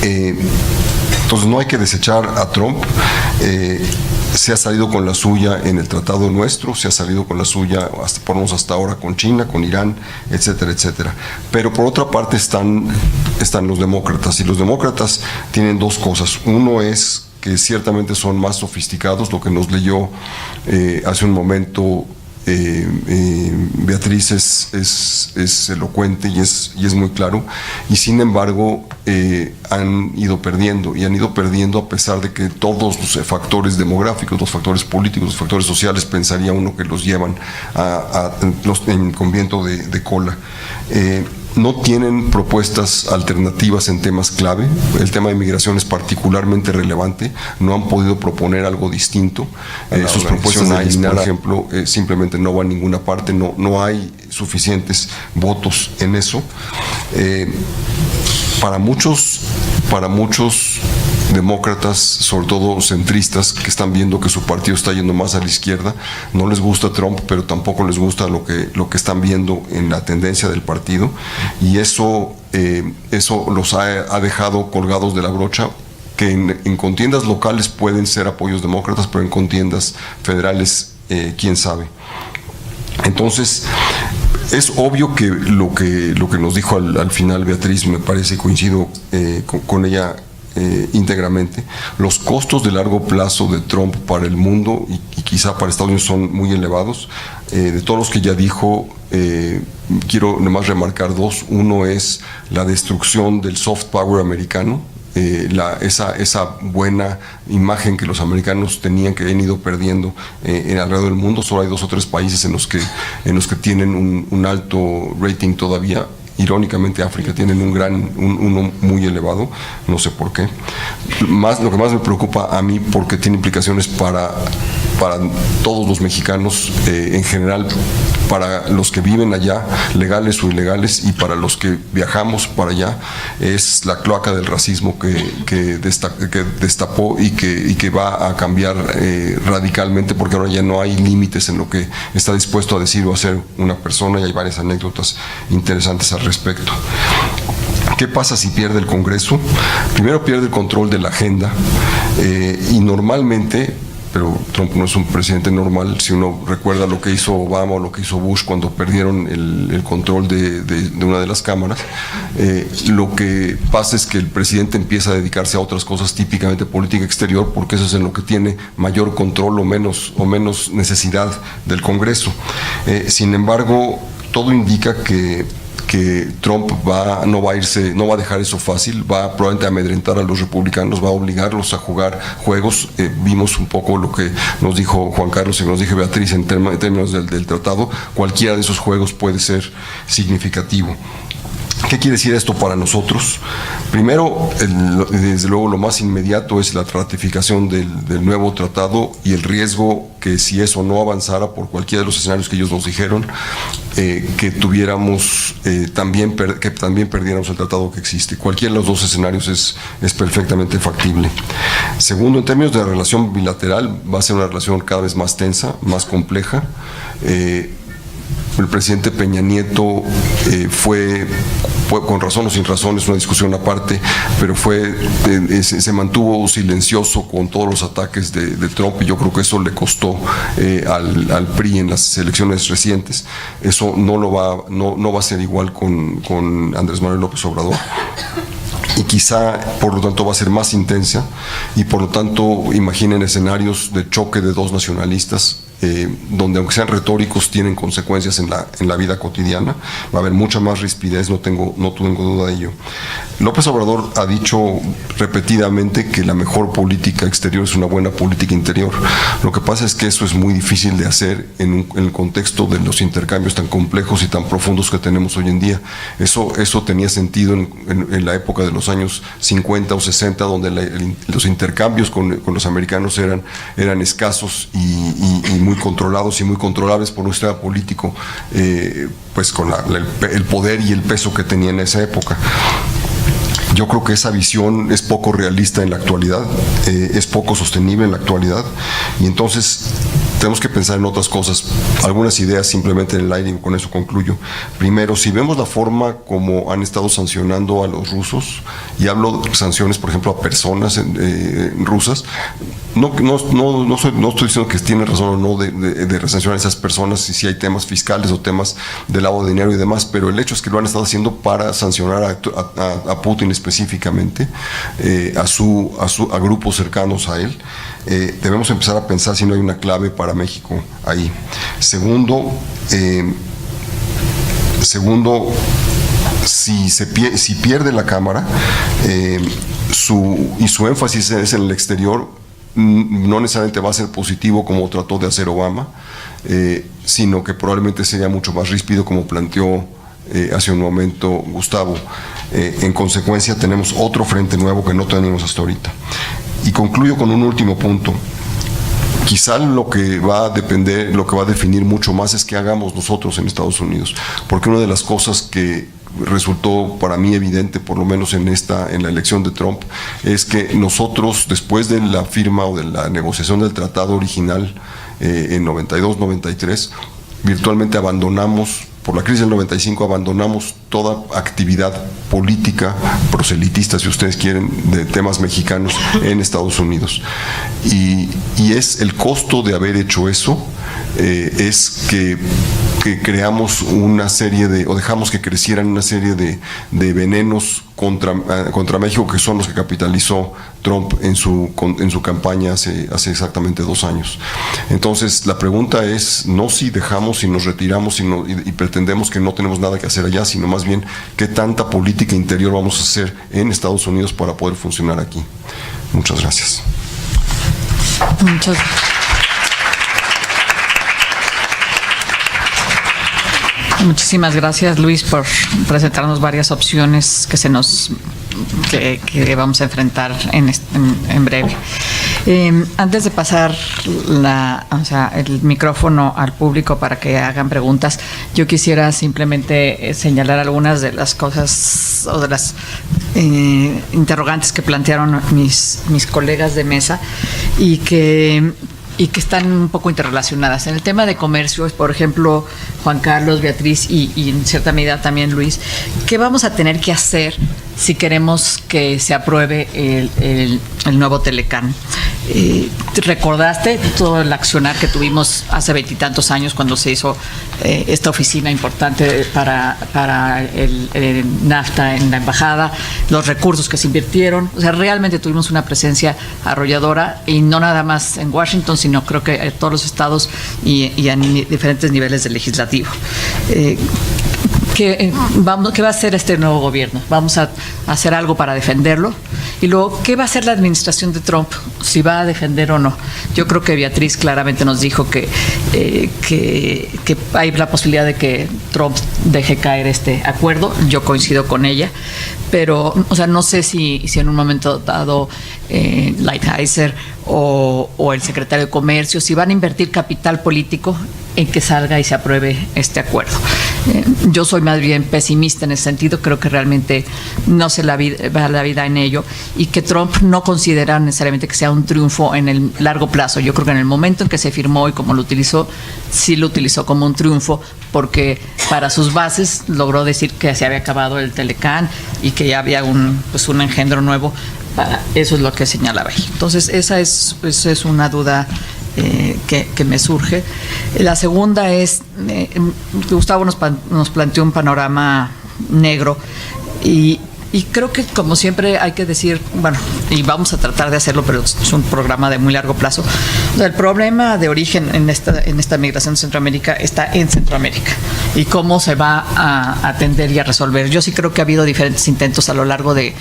Entonces no hay que desechar a Trump. Se ha salido con la suya en el tratado nuestro, se ha salido con la suya hasta ahora con China, con Irán, etcétera, etcétera. Pero por otra parte están los demócratas, y los demócratas tienen dos cosas. Uno es que ciertamente son más sofisticados, lo que nos leyó hace un momento Beatriz es elocuente y es muy claro, y sin embargo han ido perdiendo a pesar de que todos los factores demográficos, los factores políticos, los factores sociales, pensaría uno que los llevan con viento de cola. No tienen propuestas alternativas en temas clave. El tema de migración es particularmente relevante. No han podido proponer algo distinto. Sus propuestas de eliminar, por ejemplo, simplemente no van a ninguna parte. No hay suficientes votos en eso. Para muchos demócratas, sobre todo centristas, que están viendo que su partido está yendo más a la izquierda, no les gusta Trump, pero tampoco les gusta lo que están viendo en la tendencia del partido, y eso los ha dejado colgados de la brocha, que en contiendas locales pueden ser apoyos demócratas, pero en contiendas federales, quién sabe. Entonces, es obvio que lo que nos dijo al final Beatriz, me parece, coincido con ella íntegramente. Los costos de largo plazo de Trump para el mundo y quizá para Estados Unidos son muy elevados. De todos los que ya dijo, quiero nomás remarcar dos. Uno es la destrucción del soft power americano, esa buena imagen que los americanos tenían, que han ido perdiendo alrededor del mundo. Solo hay 2 o 3 países en los que tienen un alto rating todavía. Irónicamente, África tienen uno muy elevado, no sé por qué. Lo que más me preocupa a mí, porque tiene implicaciones para todos los mexicanos en general, para los que viven allá, legales o ilegales, y para los que viajamos para allá, es la cloaca del racismo que destapó y que va a cambiar radicalmente, porque ahora ya no hay límites en lo que está dispuesto a decir o hacer una persona, y hay varias anécdotas interesantes al respecto. ¿Qué pasa si pierde el Congreso? Primero pierde el control de la agenda, y normalmente, pero Trump no es un presidente normal, si uno recuerda lo que hizo Obama o lo que hizo Bush cuando perdieron el control de una de las cámaras, lo que pasa es que el presidente empieza a dedicarse a otras cosas, típicamente política exterior, porque eso es en lo que tiene mayor control o menos necesidad del Congreso. Sin embargo, todo indica que que Trump no va a dejar eso fácil, va probablemente a amedrentar a los republicanos, va a obligarlos a jugar juegos. Vimos un poco lo que nos dijo Juan Carlos y nos dijo Beatriz en términos del tratado. Cualquiera de esos juegos puede ser significativo. ¿Qué quiere decir esto para nosotros? Primero, desde luego, lo más inmediato es la ratificación del nuevo tratado y el riesgo que, si eso no avanzara por cualquiera de los escenarios que ellos nos dijeron, que tuviéramos que también perdiéramos el tratado que existe. Cualquiera de los dos escenarios es perfectamente factible. Segundo, en términos de la relación bilateral, va a ser una relación cada vez más tensa, más compleja. El presidente Peña Nieto fue con razón o sin razón, es una discusión aparte, pero se mantuvo silencioso con todos los ataques de Trump, y yo creo que eso le costó al PRI en las elecciones recientes. Eso no va a ser igual con Andrés Manuel López Obrador. Y quizá, por lo tanto, va a ser más intensa, y por lo tanto, imaginen escenarios de choque de dos nacionalistas, donde, aunque sean retóricos, tienen consecuencias en la vida cotidiana. Va a haber mucha más rispidez, no tengo duda de ello. López Obrador ha dicho repetidamente que la mejor política exterior es una buena política interior. Lo que pasa es que eso es muy difícil de hacer en el contexto de los intercambios tan complejos y tan profundos que tenemos hoy en día. Eso tenía sentido en la época de los años 50 o 60, donde los intercambios con los americanos eran escasos y muy controlados y muy controlables por un sistema político, pues con el poder y el peso que tenía en esa época. Yo creo que esa visión es poco realista en la actualidad, es poco sostenible en la actualidad, y entonces tenemos que pensar en otras cosas. Algunas ideas simplemente en el aire, y con eso concluyo. Primero, si vemos la forma como han estado sancionando a los rusos, y hablo de sanciones, por ejemplo, a personas rusas, no estoy diciendo que tienen razón o no de sancionar a esas personas, si hay temas fiscales o temas de lavado de dinero y demás, pero el hecho es que lo han estado haciendo para sancionar a Putin específicamente, a grupos cercanos a él. Debemos empezar a pensar si no hay una clave para México ahí. Segundo, si pierde la Cámara, su énfasis es en el exterior, no necesariamente va a ser positivo como trató de hacer Obama, sino que probablemente sería mucho más ríspido, como planteó hace un momento Gustavo. En consecuencia, tenemos otro frente nuevo que no teníamos hasta ahorita. Y concluyo con un último punto. Quizá lo que va a definir mucho más es qué hagamos nosotros en Estados Unidos, porque una de las cosas que resultó para mí evidente, por lo menos en la elección de Trump, es que nosotros, después de la firma o de la negociación del tratado original en 92-93, virtualmente abandonamos, por la crisis del 95, abandonamos toda actividad política, proselitista, si ustedes quieren, de temas mexicanos en Estados Unidos. Y es el costo de haber hecho eso, es que creamos una serie o dejamos que crecieran una serie de venenos contra México, que son los que capitalizó Trump en su campaña hace exactamente 2 años. Entonces, la pregunta es no si dejamos y nos retiramos y pretendemos que no tenemos nada que hacer allá, sino más bien qué tanta política interior vamos a hacer en Estados Unidos para poder funcionar aquí. Muchas gracias. Muchísimas gracias, Luis, por presentarnos varias opciones que vamos a enfrentar en breve. Antes de pasar el micrófono al público para que hagan preguntas, yo quisiera simplemente señalar algunas de las cosas o de las interrogantes que plantearon mis colegas de mesa y que están un poco interrelacionadas. En el tema de comercio, por ejemplo, Juan Carlos, Beatriz y en cierta medida también Luis, ¿qué vamos a tener que hacer si queremos que se apruebe el nuevo Telecán? ¿Recordaste todo el accionar que tuvimos hace 20 y tantos años cuando se hizo esta oficina importante para el NAFTA en la embajada, los recursos que se invirtieron? O sea, realmente tuvimos una presencia arrolladora, y no nada más en Washington, sino creo que en todos los estados y en diferentes niveles del legislativo. ¿qué va a hacer este nuevo gobierno? ¿Vamos a hacer algo para defenderlo? Y luego, ¿qué va a hacer la administración de Trump? Si va a defender o no. Yo creo que Beatriz claramente nos dijo que hay la posibilidad de que Trump deje caer este acuerdo. Yo coincido con ella, pero, o sea, no sé si en un momento dado Lighthizer o el secretario de Comercio, si van a invertir capital político en que salga y se apruebe este acuerdo. Yo soy más bien pesimista en ese sentido, creo que realmente no se va la vida en ello y que Trump no considera necesariamente que sea un triunfo en el largo plazo. Yo creo que en el momento en que se firmó y como lo utilizó, sí lo utilizó como un triunfo porque para sus bases logró decir que se había acabado el Telecán y que ya había un engendro nuevo. Eso es lo que señalaba ahí. Entonces esa es una duda que me surge. La segunda es, Gustavo nos planteó un panorama negro y creo que como siempre hay que decir, bueno, y vamos a tratar de hacerlo, pero es un programa de muy largo plazo. O sea, el problema de origen en esta migración de Centroamérica está en Centroamérica y cómo se va a atender y a resolver. Yo sí creo que ha habido diferentes intentos a lo largo de,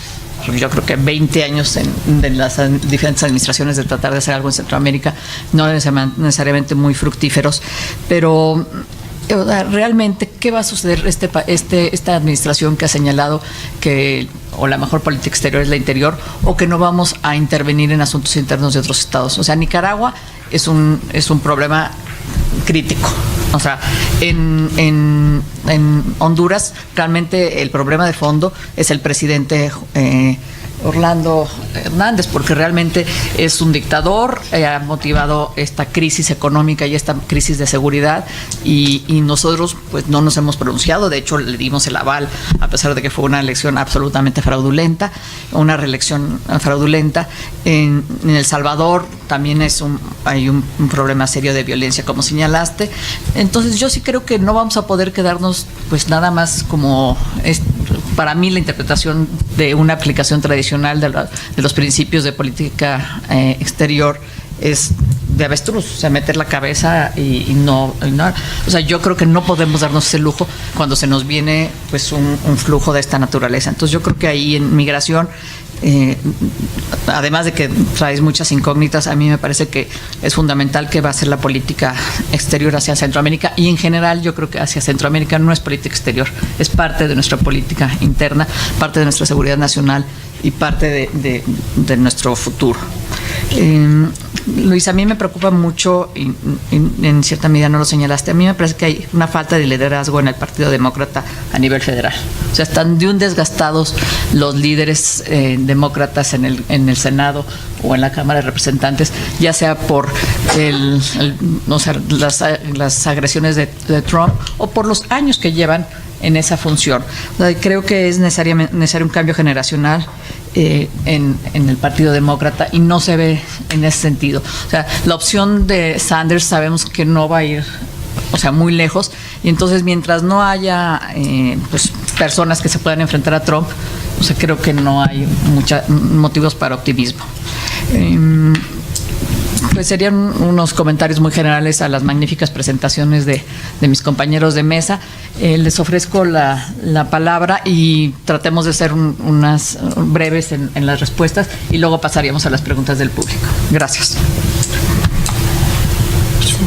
yo creo que 20 años de las diferentes administraciones de tratar de hacer algo en Centroamérica, no necesariamente muy fructíferos, pero realmente, ¿qué va a suceder esta administración que ha señalado que o la mejor política exterior es la interior o que no vamos a intervenir en asuntos internos de otros estados? O sea, Nicaragua es un problema crítico. O sea, en Honduras realmente el problema de fondo es el presidente Orlando Hernández, porque realmente es un dictador, ha motivado esta crisis económica y esta crisis de seguridad y nosotros pues no nos hemos pronunciado. De hecho le dimos el aval a pesar de que fue una elección absolutamente fraudulenta, una reelección fraudulenta. En El Salvador también hay un problema serio de violencia, como señalaste. Entonces yo sí creo que no vamos a poder quedarnos pues nada más como para mí la interpretación de una aplicación tradicional de los principios de política exterior es de avestruz, o sea, meter la cabeza y no. O sea, yo creo que no podemos darnos ese lujo cuando se nos viene pues un flujo de esta naturaleza. Entonces yo creo que ahí en migración, además de que traes muchas incógnitas, a mí me parece que es fundamental que va a ser la política exterior hacia Centroamérica y en general yo creo que hacia Centroamérica no es política exterior, es parte de nuestra política interna, parte de nuestra seguridad nacional y parte de nuestro futuro. Luis, a mí me preocupa mucho, y en cierta medida no lo señalaste, a mí me parece que hay una falta de liderazgo en el Partido Demócrata a nivel federal. O sea, están de un desgastados los líderes demócratas en el Senado o en la Cámara de Representantes, ya sea por las agresiones de Trump o por los años que llevan en esa función. O sea, creo que es necesario un cambio generacional en el Partido Demócrata y no se ve en ese sentido. O sea, la opción de Sanders sabemos que no va a ir, o sea, muy lejos, y entonces mientras no haya pues personas que se puedan enfrentar a Trump, o sea, creo que no hay muchos motivos para optimismo. Pues serían unos comentarios muy generales a las magníficas presentaciones de mis compañeros de mesa. Les ofrezco la palabra y tratemos de ser unas breves en las respuestas y luego pasaríamos a las preguntas del público. Gracias.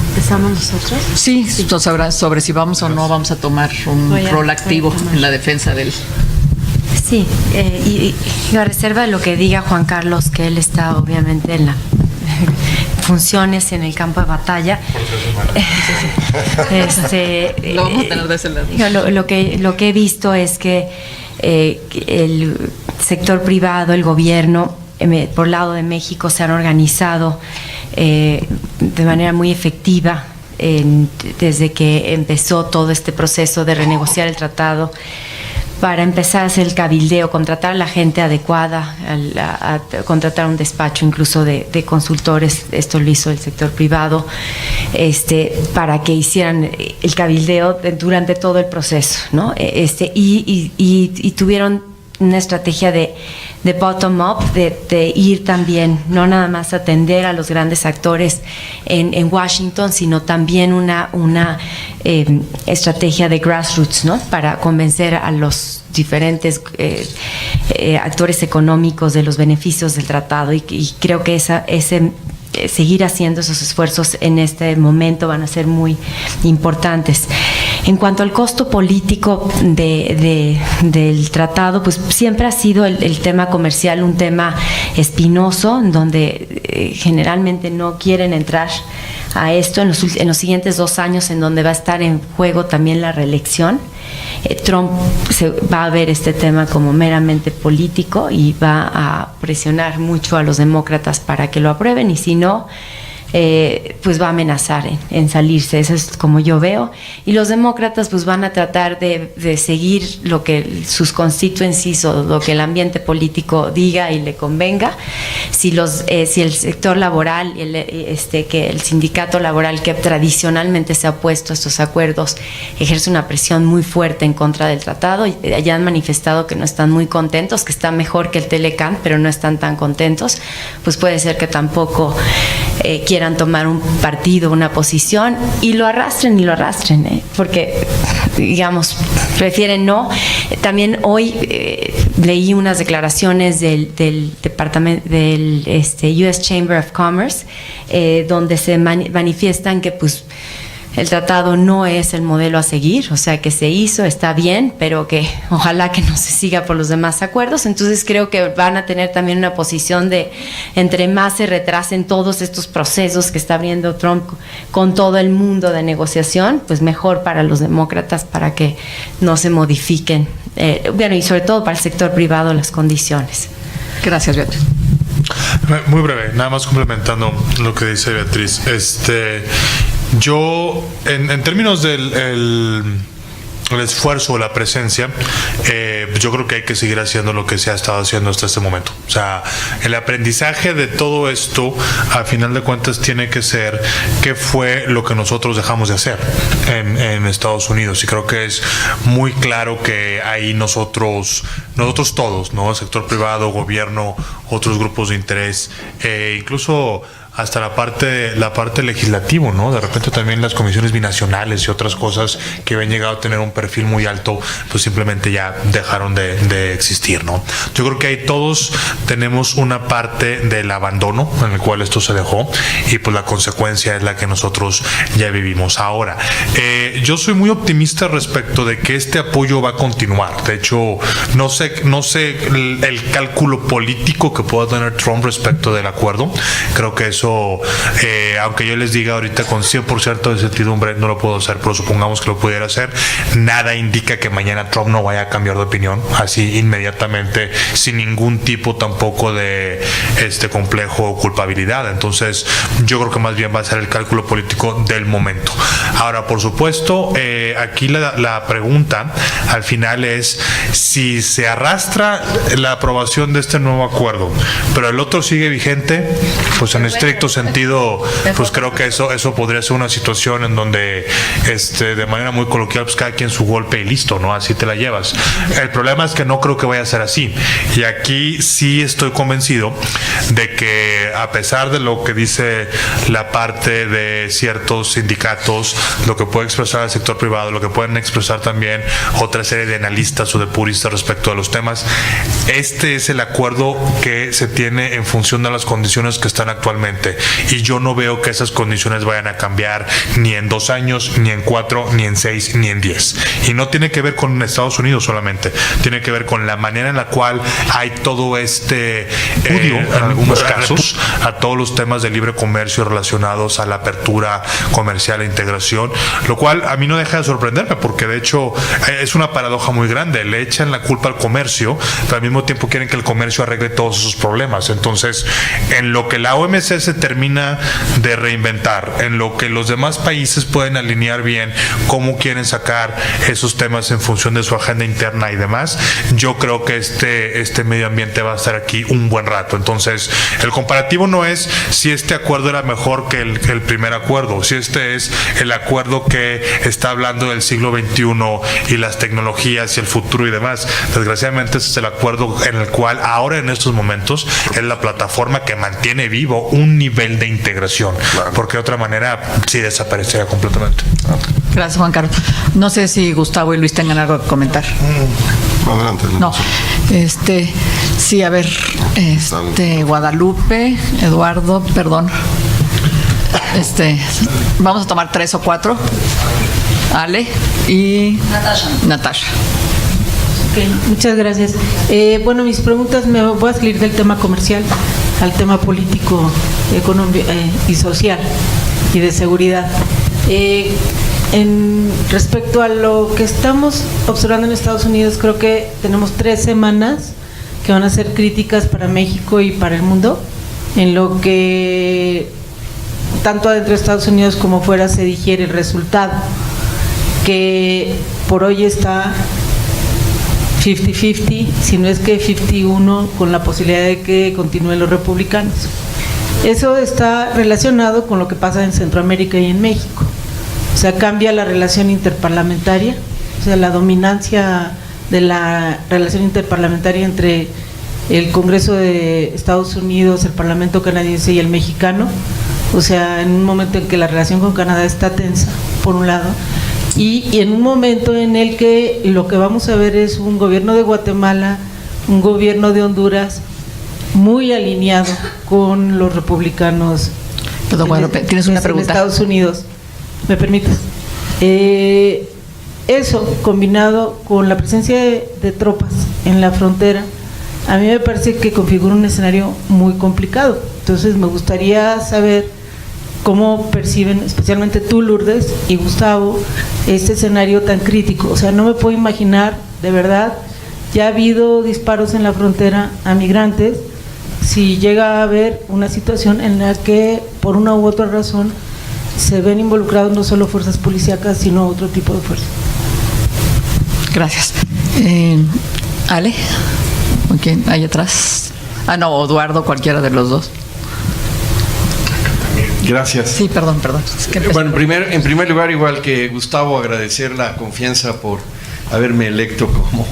¿Empezamos nosotros? Sí, sobre si vamos o no vamos a tomar un rol activo en la defensa del... Sí, y a reserva de lo que diga Juan Carlos, que él está obviamente en la funciones en el campo de batalla. Lo vamos a tener de ese lado. Lo que he visto es que el sector privado, el gobierno, por el lado de México, se han organizado de manera muy efectiva desde que empezó todo este proceso de renegociar el tratado, para empezar a hacer el cabildeo, contratar a la gente adecuada, a contratar un despacho incluso de consultores. Esto lo hizo el sector privado, para que hicieran el cabildeo durante todo el proceso, ¿no? Y tuvieron una estrategia de bottom-up, de ir también, no nada más atender a los grandes actores en Washington, sino también una estrategia de grassroots, ¿no? Para convencer a los diferentes actores económicos de los beneficios del tratado, y creo que seguir haciendo esos esfuerzos en este momento van a ser muy importantes. En cuanto al costo político del tratado, pues siempre ha sido el tema comercial un tema espinoso, donde generalmente no quieren entrar a esto en los siguientes 2 años, en donde va a estar en juego también la reelección. Trump va a ver este tema como meramente político y va a presionar mucho a los demócratas para que lo aprueben, y si no, pues va a amenazar en salirse. Eso es como yo veo, y los demócratas pues van a tratar de seguir lo que sus constituencies o lo que el ambiente político diga y le convenga. Si el sector laboral, que el sindicato laboral, que tradicionalmente se ha opuesto a estos acuerdos, ejerce una presión muy fuerte en contra del tratado, y ya han manifestado que no están muy contentos, que está mejor que el Telecán, pero no están tan contentos, pues puede ser que tampoco quieran tomar un partido, una posición, y lo arrastren, porque, digamos, prefieren no. También hoy leí unas declaraciones del departamento del US Chamber of Commerce, donde se manifiestan que pues el tratado no es el modelo a seguir, o sea, que se hizo, está bien, pero que ojalá que no se siga por los demás acuerdos. Entonces creo que van a tener también una posición de, entre más se retrasen todos estos procesos que está abriendo Trump con todo el mundo de negociación, pues mejor para los demócratas, para que no se modifiquen, y sobre todo para el sector privado, las condiciones. Gracias, Beatriz. Muy breve, nada más complementando lo que dice Beatriz. Yo, en términos del el esfuerzo o la presencia, yo creo que hay que seguir haciendo lo que se ha estado haciendo hasta este momento. O sea, el aprendizaje de todo esto, a final de cuentas, tiene que ser qué fue lo que nosotros dejamos de hacer en Estados Unidos. Y creo que es muy claro que ahí nosotros todos, ¿no? El sector privado, gobierno, otros grupos de interés, incluso hasta la parte legislativa, ¿no? De repente también las comisiones binacionales y otras cosas que habían llegado a tener un perfil muy alto, pues simplemente ya dejaron de existir, ¿no? Yo creo que ahí todos tenemos una parte del abandono en el cual esto se dejó, y pues la consecuencia es la que nosotros ya vivimos ahora. Yo soy muy optimista respecto de que este apoyo va a continuar. De hecho, no sé el cálculo político que pueda tener Trump respecto del acuerdo. Creo que eso, aunque yo les diga ahorita con 100% de certidumbre, no lo puedo hacer, pero supongamos que lo pudiera hacer, nada indica que mañana Trump no vaya a cambiar de opinión así inmediatamente, sin ningún tipo tampoco de complejo o culpabilidad. Entonces yo creo que más bien va a ser el cálculo político del momento. Ahora, por supuesto, aquí la pregunta al final es si se arrastra la aprobación de este nuevo acuerdo, pero el otro sigue vigente, pues en estricto sentido, pues creo que eso podría ser una situación en donde de manera muy coloquial, pues cada quien su golpe y listo, ¿no? Así te la llevas. El problema es que no creo que vaya a ser así, y aquí sí estoy convencido de que, a pesar de lo que dice la parte de ciertos sindicatos, lo que puede expresar el sector privado, lo que pueden expresar también otra serie de analistas o de puristas respecto a los temas, este es el acuerdo que se tiene en función de las condiciones que están actualmente, y yo no veo que esas condiciones vayan a cambiar ni en 2 años, ni en 4, ni en 6, ni en 10. Y no tiene que ver con Estados Unidos solamente, tiene que ver con la manera en la cual hay todo en algunos casos, a todos los temas de libre comercio relacionados a la apertura comercial e integración, lo cual a mí no deja de sorprenderme, porque de hecho es una paradoja muy grande. Le echan la culpa al comercio, pero al mismo tiempo quieren que el comercio arregle todos esos problemas. Entonces, en lo que la OMC se termina de reinventar, en lo que los demás países pueden alinear bien cómo quieren sacar esos temas en función de su agenda interna y demás, yo creo que este medio ambiente va a estar aquí un buen rato. Entonces, el comparativo no es si este acuerdo era mejor que el primer acuerdo, si este es el acuerdo que está hablando del siglo XXI y las tecnologías y el futuro y demás. Desgraciadamente, ese es el acuerdo en el cual ahora, en estos momentos, es la plataforma que mantiene vivo un nivel de integración, claro, porque de otra manera sí desaparecería completamente. Gracias, Juan Carlos. No sé si Gustavo y Luis tengan algo que comentar. Adelante. No. Sí, a ver, Guadalupe, Eduardo, perdón. Vamos a tomar 3 o 4. Ale y Natasha. Okay, muchas gracias. Bueno, mis preguntas, me voy a salir del tema comercial al tema político, económico y social y de seguridad. Respecto a lo que estamos observando en Estados Unidos, creo que tenemos 3 semanas que van a ser críticas para México y para el mundo, en lo que tanto adentro de Estados Unidos como fuera se digiere el resultado, que por hoy está 50-50, si no es que 51, con la posibilidad de que continúen los republicanos. Eso está relacionado con lo que pasa en Centroamérica y en México. O sea, cambia la relación interparlamentaria, o sea, la dominancia de la relación interparlamentaria entre el Congreso de Estados Unidos, el Parlamento canadiense y el mexicano. O sea, en un momento en que la relación con Canadá está tensa, por un lado, y en un momento en el que lo que vamos a ver es un gobierno de Guatemala, un gobierno de Honduras muy alineado con los republicanos. Perdón, Guadalupe, ¿tienes una pregunta? En Estados Unidos. ¿Me permites? Eso, combinado con la presencia de tropas en la frontera, a mí me parece que configura un escenario muy complicado. Entonces me gustaría saber cómo perciben, especialmente tú, Lourdes, y Gustavo, este escenario tan crítico. O sea, no me puedo imaginar, de verdad, ya ha habido disparos en la frontera a migrantes, si llega a haber una situación en la que, por una u otra razón, se ven involucrados no solo fuerzas policíacas, sino otro tipo de fuerzas. Gracias. Ale, ¿quién hay atrás? No, Eduardo, cualquiera de los dos. Gracias. Sí, perdón. Es que bueno, en primer lugar, igual que Gustavo, agradecer la confianza por haberme electo como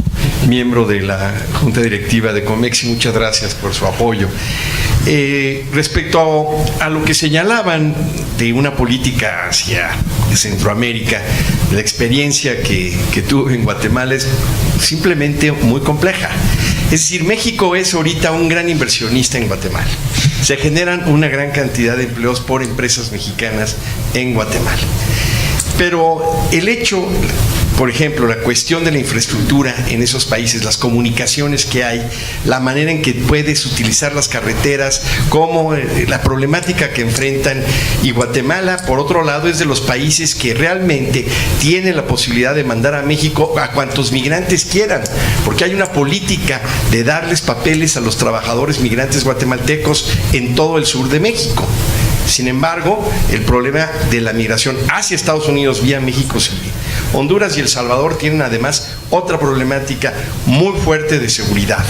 miembro de la Junta Directiva de Comexi. Muchas gracias por su apoyo. Respecto a lo que señalaban de una política hacia Centroamérica, la experiencia que tuve en Guatemala es simplemente muy compleja. Es decir, México es ahorita un gran inversionista en Guatemala. Se generan una gran cantidad de empleos por empresas mexicanas en Guatemala. Pero el hecho, por ejemplo, la cuestión de la infraestructura en esos países, las comunicaciones que hay, la manera en que puedes utilizar las carreteras, como la problemática que enfrentan, y Guatemala, por otro lado, es de los países que realmente tienen la posibilidad de mandar a México a cuantos migrantes quieran, porque hay una política de darles papeles a los trabajadores migrantes guatemaltecos en todo el sur de México. Sin embargo, el problema de la migración hacia Estados Unidos vía México sigue. Honduras y El Salvador tienen además otra problemática muy fuerte de seguridad,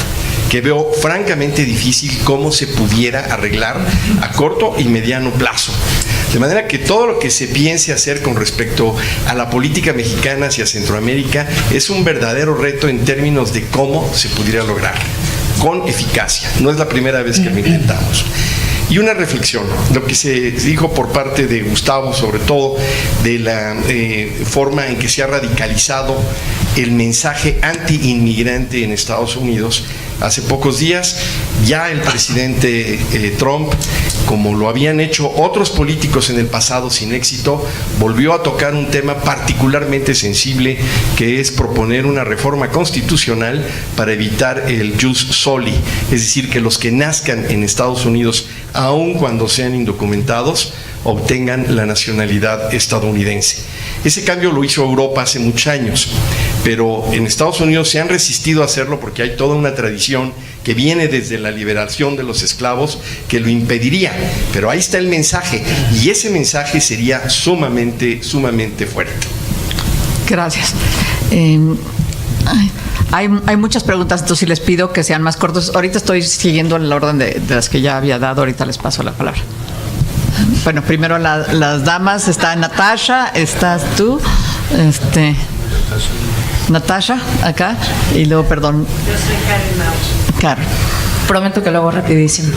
que veo francamente difícil cómo se pudiera arreglar a corto y mediano plazo. De manera que todo lo que se piense hacer con respecto a la política mexicana hacia Centroamérica es un verdadero reto en términos de cómo se pudiera lograr con eficacia. No es la primera vez que lo intentamos. Y una reflexión, lo que se dijo por parte de Gustavo, sobre todo de la forma en que se ha radicalizado el mensaje anti-inmigrante en Estados Unidos. Hace pocos días ya el presidente Trump, como lo habían hecho otros políticos en el pasado sin éxito, volvió a tocar un tema particularmente sensible, que es proponer una reforma constitucional para evitar el jus soli, es decir, que los que nazcan en Estados Unidos, aun cuando sean indocumentados, obtengan la nacionalidad estadounidense. Ese cambio lo hizo Europa hace muchos años, pero en Estados Unidos se han resistido a hacerlo porque hay toda una tradición que viene desde la liberación de los esclavos que lo impediría. Pero ahí está el mensaje, y ese mensaje sería sumamente fuerte. Gracias. Hay muchas preguntas, entonces les pido que sean más cortos. Ahorita estoy siguiendo el orden de las que ya había dado, ahorita les paso la palabra. Bueno, primero las damas, está Natasha, estás tú, Natasha, acá, y luego, perdón. Yo soy Karen. Prometo que lo hago rapidísimo.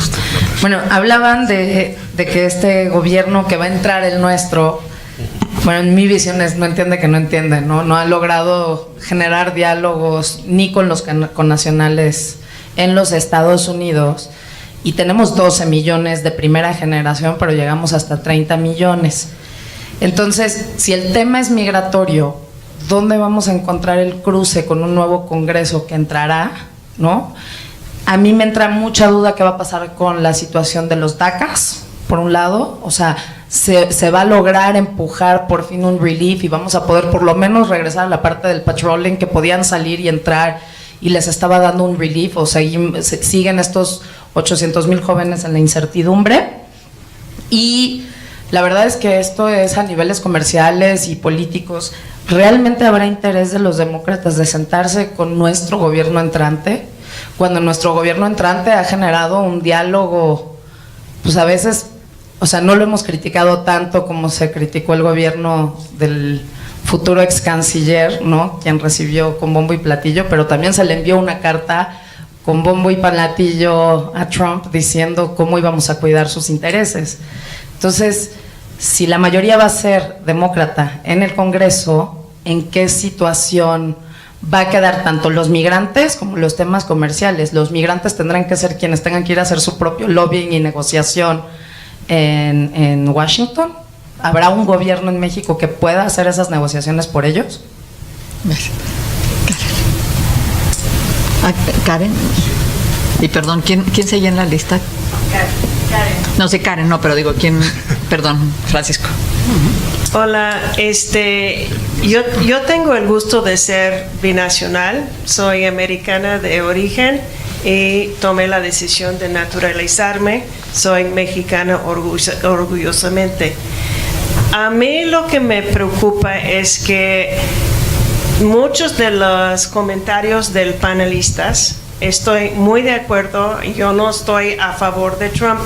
Bueno, hablaban de que este gobierno que va a entrar, el nuestro, Bueno, en mi visión es no entiende que no entiende, ¿no? No ha logrado generar diálogos ni con los connacionales en los Estados Unidos, y tenemos 12 millones de primera generación, pero llegamos hasta 30 millones. Entonces, si el tema es migratorio, ¿dónde vamos a encontrar el cruce con un nuevo Congreso que entrará, ¿no? A mí me entra mucha duda qué va a pasar con la situación de los DACAs, por un lado, o sea, se va a lograr empujar por fin un relief y vamos a poder por lo menos regresar a la parte del patrolling, que podían salir y entrar y les estaba dando un relief, o siguen estos 800,000 jóvenes en la incertidumbre. Y la verdad es que esto es a niveles comerciales y políticos. ¿Realmente habrá interés de los demócratas de sentarse con nuestro gobierno entrante, cuando nuestro gobierno entrante ha generado un diálogo, pues a veces, o sea, no lo hemos criticado tanto como se criticó el gobierno del futuro ex canciller, ¿no?, quien recibió con bombo y platillo, pero también se le envió una carta con bombo y platillo a Trump diciendo cómo íbamos a cuidar sus intereses? Entonces, si la mayoría va a ser demócrata en el Congreso, ¿en qué situación va a quedar tanto los migrantes como los temas comerciales? Los migrantes tendrán que ser quienes tengan que ir a hacer su propio lobbying y negociación en Washington. ¿Habrá un gobierno en México que pueda hacer esas negociaciones por ellos? Karen. Y perdón, ¿quién seguía en la lista? Karen. No sé, Karen, no, pero digo, ¿quién? Perdón, Francisco. Hola, yo tengo el gusto de ser binacional, soy americana de origen y tomé la decisión de naturalizarme, soy mexicana orgullosamente. A mí lo que me preocupa es que muchos de los comentarios del panelistas, estoy muy de acuerdo, yo no estoy a favor de Trump,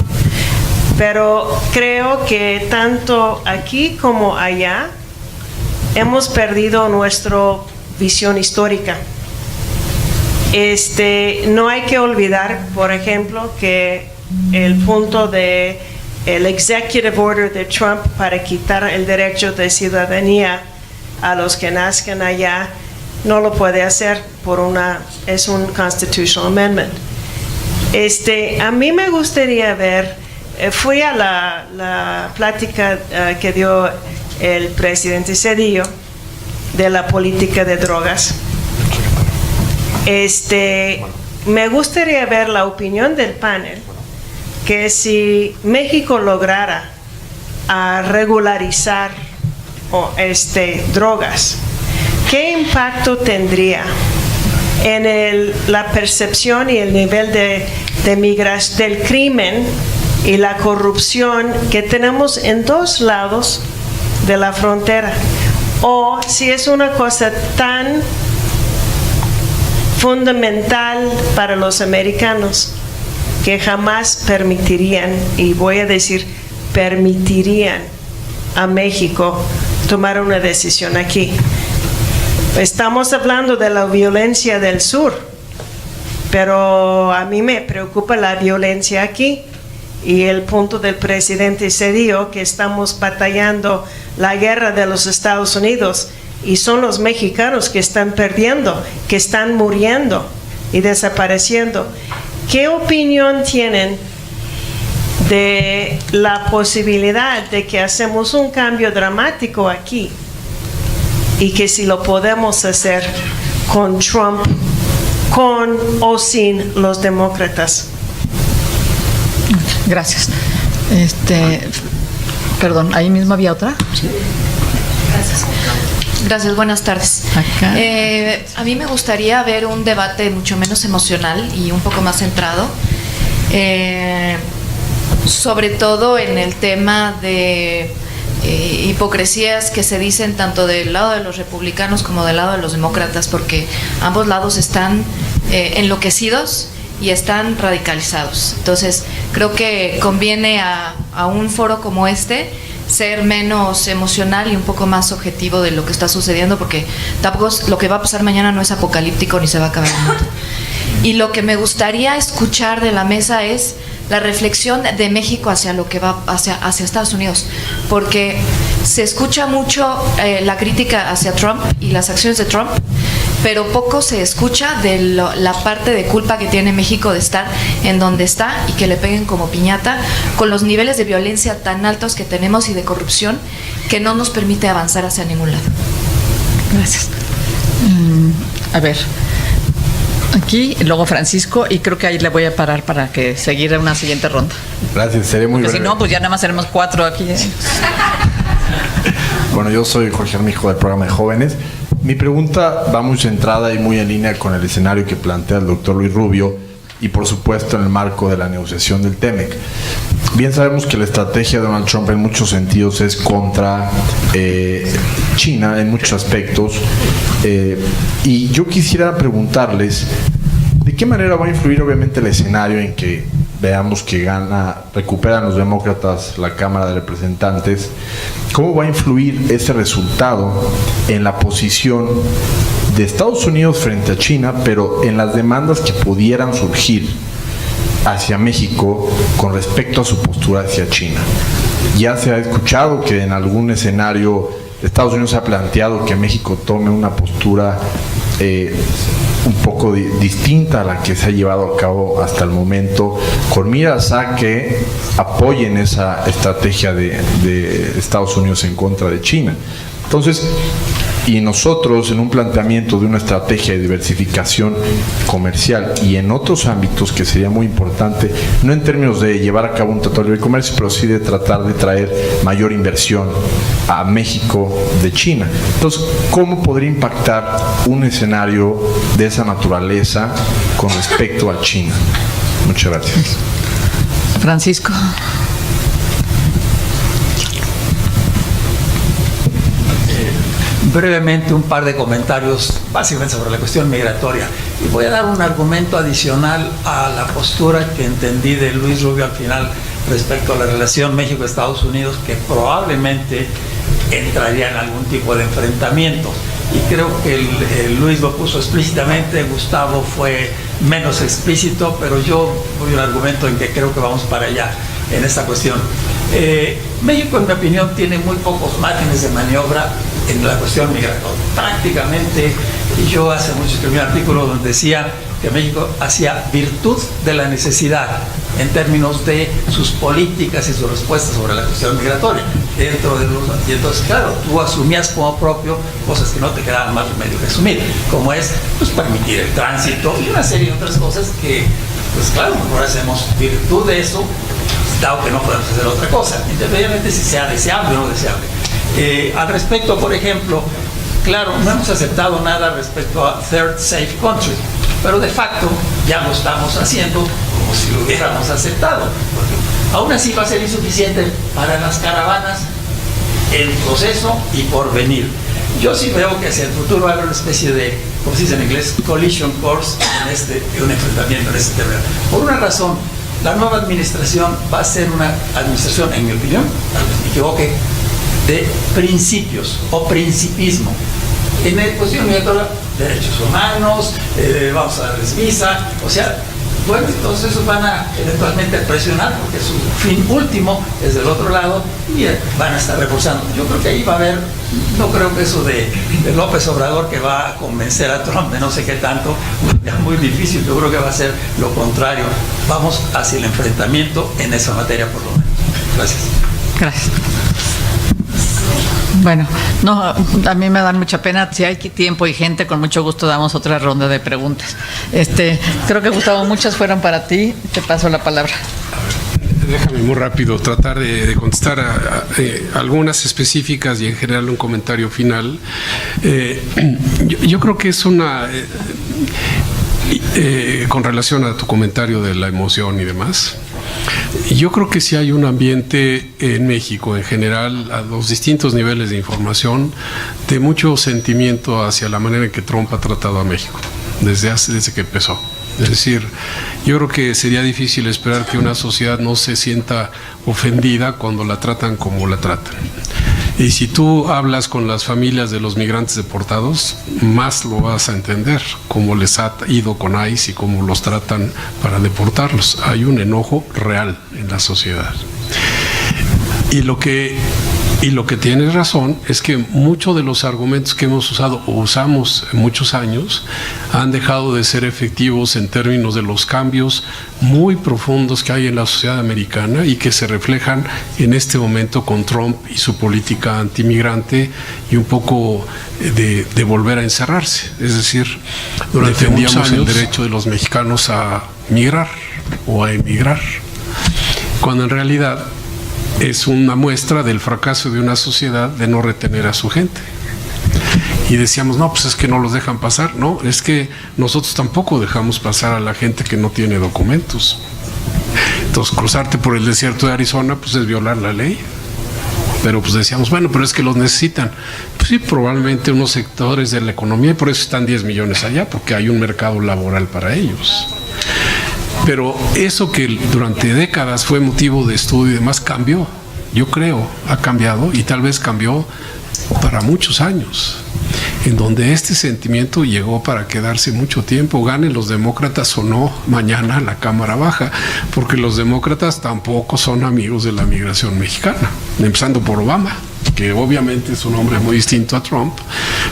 pero creo que tanto aquí como allá hemos perdido nuestra visión histórica. No hay que olvidar, por ejemplo, que el punto de el executive order de Trump para quitar el derecho de ciudadanía a los que nazcan allá no lo puede hacer es un constitutional amendment. A mí me gustaría ver, fui a la plática que dio el presidente Zedillo de la política de drogas. Me gustaría ver la opinión del panel, que si México lograra regularizar drogas, ¿qué impacto tendría en la percepción y el nivel de migración del crimen y la corrupción que tenemos en dos lados de la frontera? O si es una cosa tan fundamental para los americanos que jamás permitirían, y voy a decir permitirían, a México tomar una decisión aquí. Estamos hablando de la violencia del sur, pero a mí me preocupa la violencia aquí, y el punto del presidente Zedillo, que estamos batallando la guerra de los Estados Unidos y son los mexicanos que están perdiendo, que están muriendo y desapareciendo. ¿Qué opinión tienen de la posibilidad de que hacemos un cambio dramático aquí y que si lo podemos hacer con Trump, con o sin los demócratas? Gracias. Perdón, ahí mismo había otra. Sí. Gracias, buenas tardes. A mí me gustaría ver un debate mucho menos emocional y un poco más centrado, sobre todo en el tema de hipocresías que se dicen tanto del lado de los republicanos como del lado de los demócratas, porque ambos lados están enloquecidos y están radicalizados. Entonces, creo que conviene a un foro como este ser menos emocional y un poco más objetivo de lo que está sucediendo, porque tampoco lo que va a pasar mañana no es apocalíptico ni se va a acabar el mundo. Y lo que me gustaría escuchar de la mesa es la reflexión de México hacia lo que va hacia Estados Unidos, porque se escucha mucho la crítica hacia Trump y las acciones de Trump, pero poco se escucha de la parte de culpa que tiene México de estar en donde está y que le peguen como piñata con los niveles de violencia tan altos que tenemos y de corrupción que no nos permite avanzar hacia ningún lado. Gracias. A ver, aquí, luego Francisco, y creo que ahí le voy a parar para que seguir en una siguiente ronda. Gracias, seré muy Porque breve. si no, pues ya nada más tenemos 4 aquí. Bueno, yo soy Jorge Armijo del programa de jóvenes. Mi pregunta va muy centrada y muy en línea con el escenario que plantea el doctor Luis Rubio y por supuesto en el marco de la negociación del TEMEC. Bien sabemos que la estrategia de Donald Trump en muchos sentidos es contra China en muchos aspectos y yo quisiera preguntarles ¿de qué manera va a influir obviamente el escenario en que veamos que recuperan los demócratas la Cámara de Representantes? ¿Cómo va a influir ese resultado en la posición de Estados Unidos frente a China, pero en las demandas que pudieran surgir hacia México con respecto a su postura hacia China? Ya se ha escuchado que en algún escenario Estados Unidos ha planteado que México tome una postura un poco distinta a la que se ha llevado a cabo hasta el momento, con miras a que apoyen esa estrategia de Estados Unidos en contra de China. Entonces, y nosotros en un planteamiento de una estrategia de diversificación comercial y en otros ámbitos que sería muy importante, no en términos de llevar a cabo un tratado de libre comercio, pero sí de tratar de traer mayor inversión a México de China. Entonces, ¿cómo podría impactar un escenario de esa naturaleza con respecto a China? Muchas gracias. Francisco. Brevemente un par de comentarios básicamente sobre la cuestión migratoria y voy a dar un argumento adicional a la postura que entendí de Luis Rubio al final respecto a la relación México-Estados Unidos, que probablemente entraría en algún tipo de enfrentamiento, y creo que Luis lo puso explícitamente, Gustavo fue menos explícito, pero yo voy a un argumento en que creo que vamos para allá en esta cuestión. México, en mi opinión, tiene muy pocos márgenes de maniobra en la cuestión migratoria. Prácticamente, y yo hace mucho escribí un artículo donde decía que México hacía virtud de la necesidad en términos de sus políticas y sus respuestas sobre la cuestión migratoria. Y entonces, claro, tú asumías como propio cosas que no te quedaban más remedio que asumir, como es pues, permitir el tránsito y una serie de otras cosas que, pues claro, mejor hacemos virtud de eso, dado que no podemos hacer otra cosa, independientemente si sea deseable o no deseable. Al respecto, por ejemplo, claro, no hemos aceptado nada respecto a Third Safe Country, pero de facto ya lo estamos haciendo como si lo hubiéramos aceptado. Porque aún así va a ser insuficiente para las caravanas en proceso y por venir. Yo sí veo que hacia el futuro va a haber una especie de, como se dice en inglés, collision course en un enfrentamiento en este terreno. Por una razón, la nueva administración va a ser una administración, en mi opinión, tal vez me equivoque, de principios o principismo. En la cuestión migratoria, derechos humanos, vamos a darles visa, o sea, bueno, entonces esos van a eventualmente presionar porque su fin último es del otro lado y van a estar reforzando. Yo creo que ahí va a haber, no creo que eso de López Obrador que va a convencer a Trump de no sé qué tanto, es muy difícil, yo creo que va a ser lo contrario. Vamos hacia el enfrentamiento en esa materia por lo menos. Gracias. Gracias. Bueno, no, a mí me dan mucha pena. Si hay tiempo y gente, con mucho gusto damos otra ronda de preguntas. Creo que, Gustavo, muchas fueron para ti. Te paso la palabra. Déjame muy rápido tratar de contestar a algunas específicas y en general un comentario final. Yo creo que es una... con relación a tu comentario de la emoción y demás, yo creo que sí hay un ambiente en México en general, a los distintos niveles de información, de mucho sentimiento hacia la manera en que Trump ha tratado a México desde que empezó. Es decir, yo creo que sería difícil esperar que una sociedad no se sienta ofendida cuando la tratan como la tratan. Y si tú hablas con las familias de los migrantes deportados, más lo vas a entender, cómo les ha ido con ICE y cómo los tratan para deportarlos. Hay un enojo real en la sociedad. Y lo que Y lo que tienes razón es que muchos de los argumentos que hemos usado o usamos en muchos años han dejado de ser efectivos en términos de los cambios muy profundos que hay en la sociedad americana y que se reflejan en este momento con Trump y su política antimigrante y un poco de volver a encerrarse. Es decir, defendíamos el derecho de los mexicanos a migrar o a emigrar, cuando en realidad es una muestra del fracaso de una sociedad de no retener a su gente. Y decíamos, no, pues es que no los dejan pasar. No, es que nosotros tampoco dejamos pasar a la gente que no tiene documentos. Entonces, cruzarte por el desierto de Arizona, pues es violar la ley. Pero pues decíamos, bueno, pero es que los necesitan. Pues sí, probablemente unos sectores de la economía, y por eso están 10 millones allá, porque hay un mercado laboral para ellos. Pero eso que durante décadas fue motivo de estudio y demás cambió, yo creo, ha cambiado y tal vez cambió para muchos años, en donde este sentimiento llegó para quedarse mucho tiempo. Ganen los demócratas o no mañana la Cámara Baja, porque los demócratas tampoco son amigos de la migración mexicana, empezando por Obama, que obviamente es un hombre muy distinto a Trump,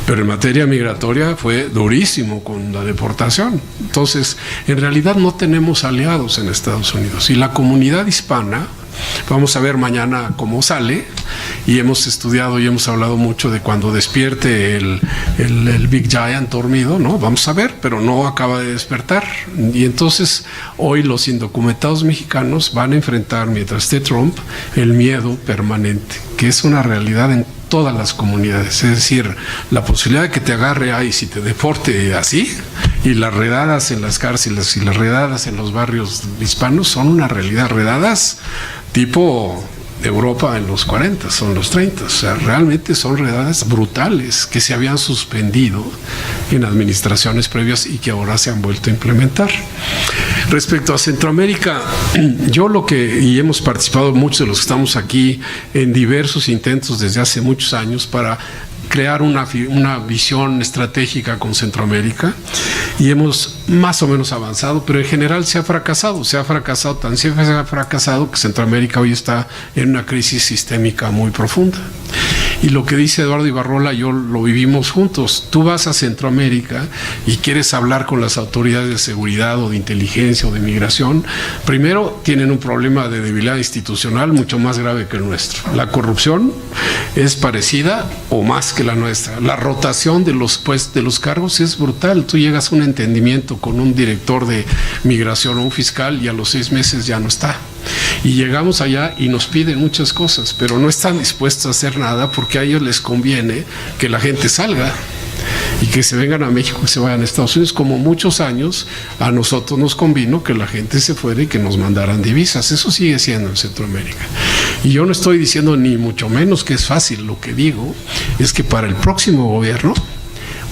pero en materia migratoria fue durísimo con la deportación. Entonces, en realidad no tenemos aliados en Estados Unidos, y la comunidad hispana, vamos a ver mañana cómo sale, y hemos estudiado y hemos hablado mucho de cuando despierte el Big Giant dormido, ¿no? Vamos a ver, pero no acaba de despertar. Y entonces hoy los indocumentados mexicanos van a enfrentar, mientras esté Trump, el miedo permanente, que es una realidad en todas las comunidades. Es decir, la posibilidad de que te agarre ahí si te deporte así, y las redadas en las cárceles y las redadas en los barrios hispanos son una realidad. Redadas tipo Europa en los 40, son los 30, o sea, realmente son redadas brutales que se habían suspendido en administraciones previas y que ahora se han vuelto a implementar. Respecto a Centroamérica, y hemos participado muchos de los que estamos aquí en diversos intentos desde hace muchos años para crear una visión estratégica con Centroamérica, y hemos más o menos avanzado, pero en general se ha fracasado que Centroamérica hoy está en una crisis sistémica muy profunda. Y lo que dice Eduardo Ibarrola, yo lo vivimos juntos. Tú vas a Centroamérica y quieres hablar con las autoridades de seguridad o de inteligencia o de migración, primero tienen un problema de debilidad institucional mucho más grave que el nuestro. La corrupción es parecida o más que la nuestra. La rotación de los cargos es brutal. Tú llegas a un entendimiento con un director de migración o un fiscal y a los 6 meses ya no está. Y llegamos allá y nos piden muchas cosas, pero no están dispuestos a hacer nada porque a ellos les conviene que la gente salga y que se vengan a México, que se vayan a Estados Unidos. Como muchos años a nosotros nos convino que la gente se fuera y que nos mandaran divisas. Eso sigue siendo en Centroamérica. Y yo no estoy diciendo ni mucho menos que es fácil. Lo que digo es que para el próximo gobierno,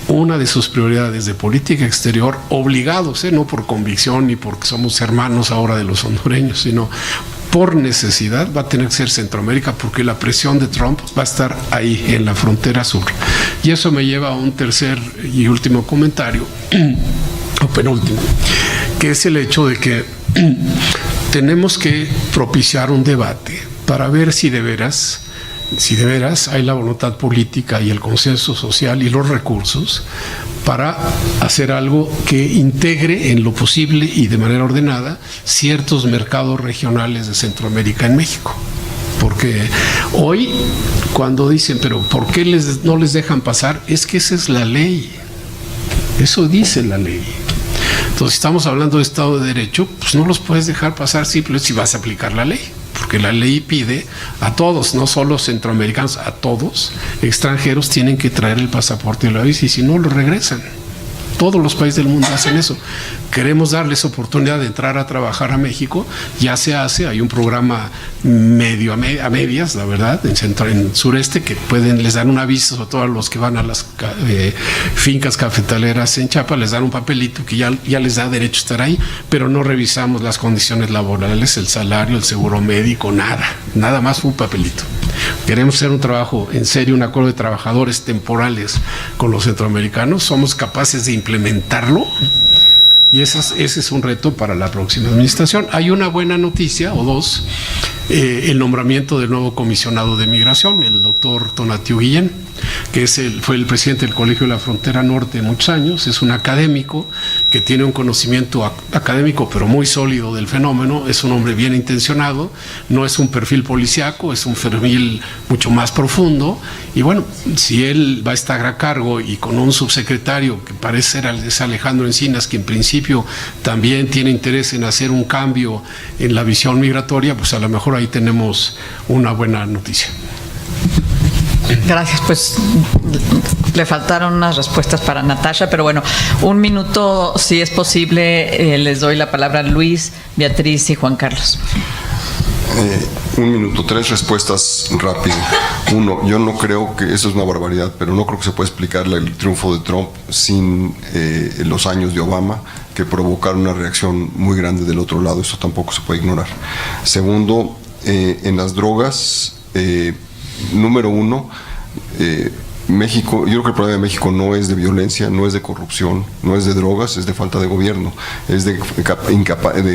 una de sus prioridades de política exterior, obligados, no por convicción ni porque somos hermanos ahora de los hondureños, sino por necesidad, va a tener que ser Centroamérica, porque la presión de Trump va a estar ahí, en la frontera sur. Y eso me lleva a un tercer y último comentario, o penúltimo, que es el hecho de que tenemos que propiciar un debate para ver si de veras hay la voluntad política y el consenso social y los recursos para hacer algo que integre en lo posible y de manera ordenada ciertos mercados regionales de Centroamérica en México. Porque hoy, cuando dicen, pero ¿por qué no les dejan pasar? Es que esa es la ley. Eso dice la ley. Entonces, si estamos hablando de Estado de Derecho, pues no los puedes dejar pasar simplemente si vas a aplicar la ley. Porque la ley pide a todos, no solo centroamericanos, a todos, extranjeros tienen que traer el pasaporte y la visa, y si no, lo regresan. Todos los países del mundo hacen eso. Queremos darles oportunidad de entrar a trabajar a México. Ya se hace, hay un programa medio a medias, la verdad, en sureste, que les dan un aviso a todos los que van a las fincas cafetaleras en Chiapas, les dan un papelito que ya les da derecho a estar ahí, pero no revisamos las condiciones laborales, el salario, el seguro médico, nada más un papelito. Queremos hacer un trabajo en serio, un acuerdo de trabajadores temporales con los centroamericanos. Somos capaces de implementarlo, y ese es un reto para la próxima administración. Hay una buena noticia, o dos, el nombramiento del nuevo comisionado de migración, el doctor Tonatiuh Guillén, que fue el presidente del Colegio de la Frontera Norte muchos años. Es un académico que tiene un conocimiento académico pero muy sólido del fenómeno. Es un hombre bien intencionado, no es un perfil policíaco, es un perfil mucho más profundo. Y bueno, si él va a estar a cargo y con un subsecretario que parece ser es Alejandro Encinas, que en principio también tiene interés en hacer un cambio en la visión migratoria, pues a lo mejor ahí tenemos una buena noticia. Gracias, pues le faltaron unas respuestas para Natasha, pero bueno, un minuto, si es posible, les doy la palabra a Luis, Beatriz y Juan Carlos. Un minuto, 3 respuestas rápidas. Uno, yo no creo que, eso es una barbaridad, pero no creo que se pueda explicar el triunfo de Trump sin los años de Obama, que provocaron una reacción muy grande del otro lado. Eso tampoco se puede ignorar. Segundo, en las drogas, número uno, México, yo creo que el problema de México no es de violencia, no es de corrupción, no es de drogas, es de falta de gobierno, es de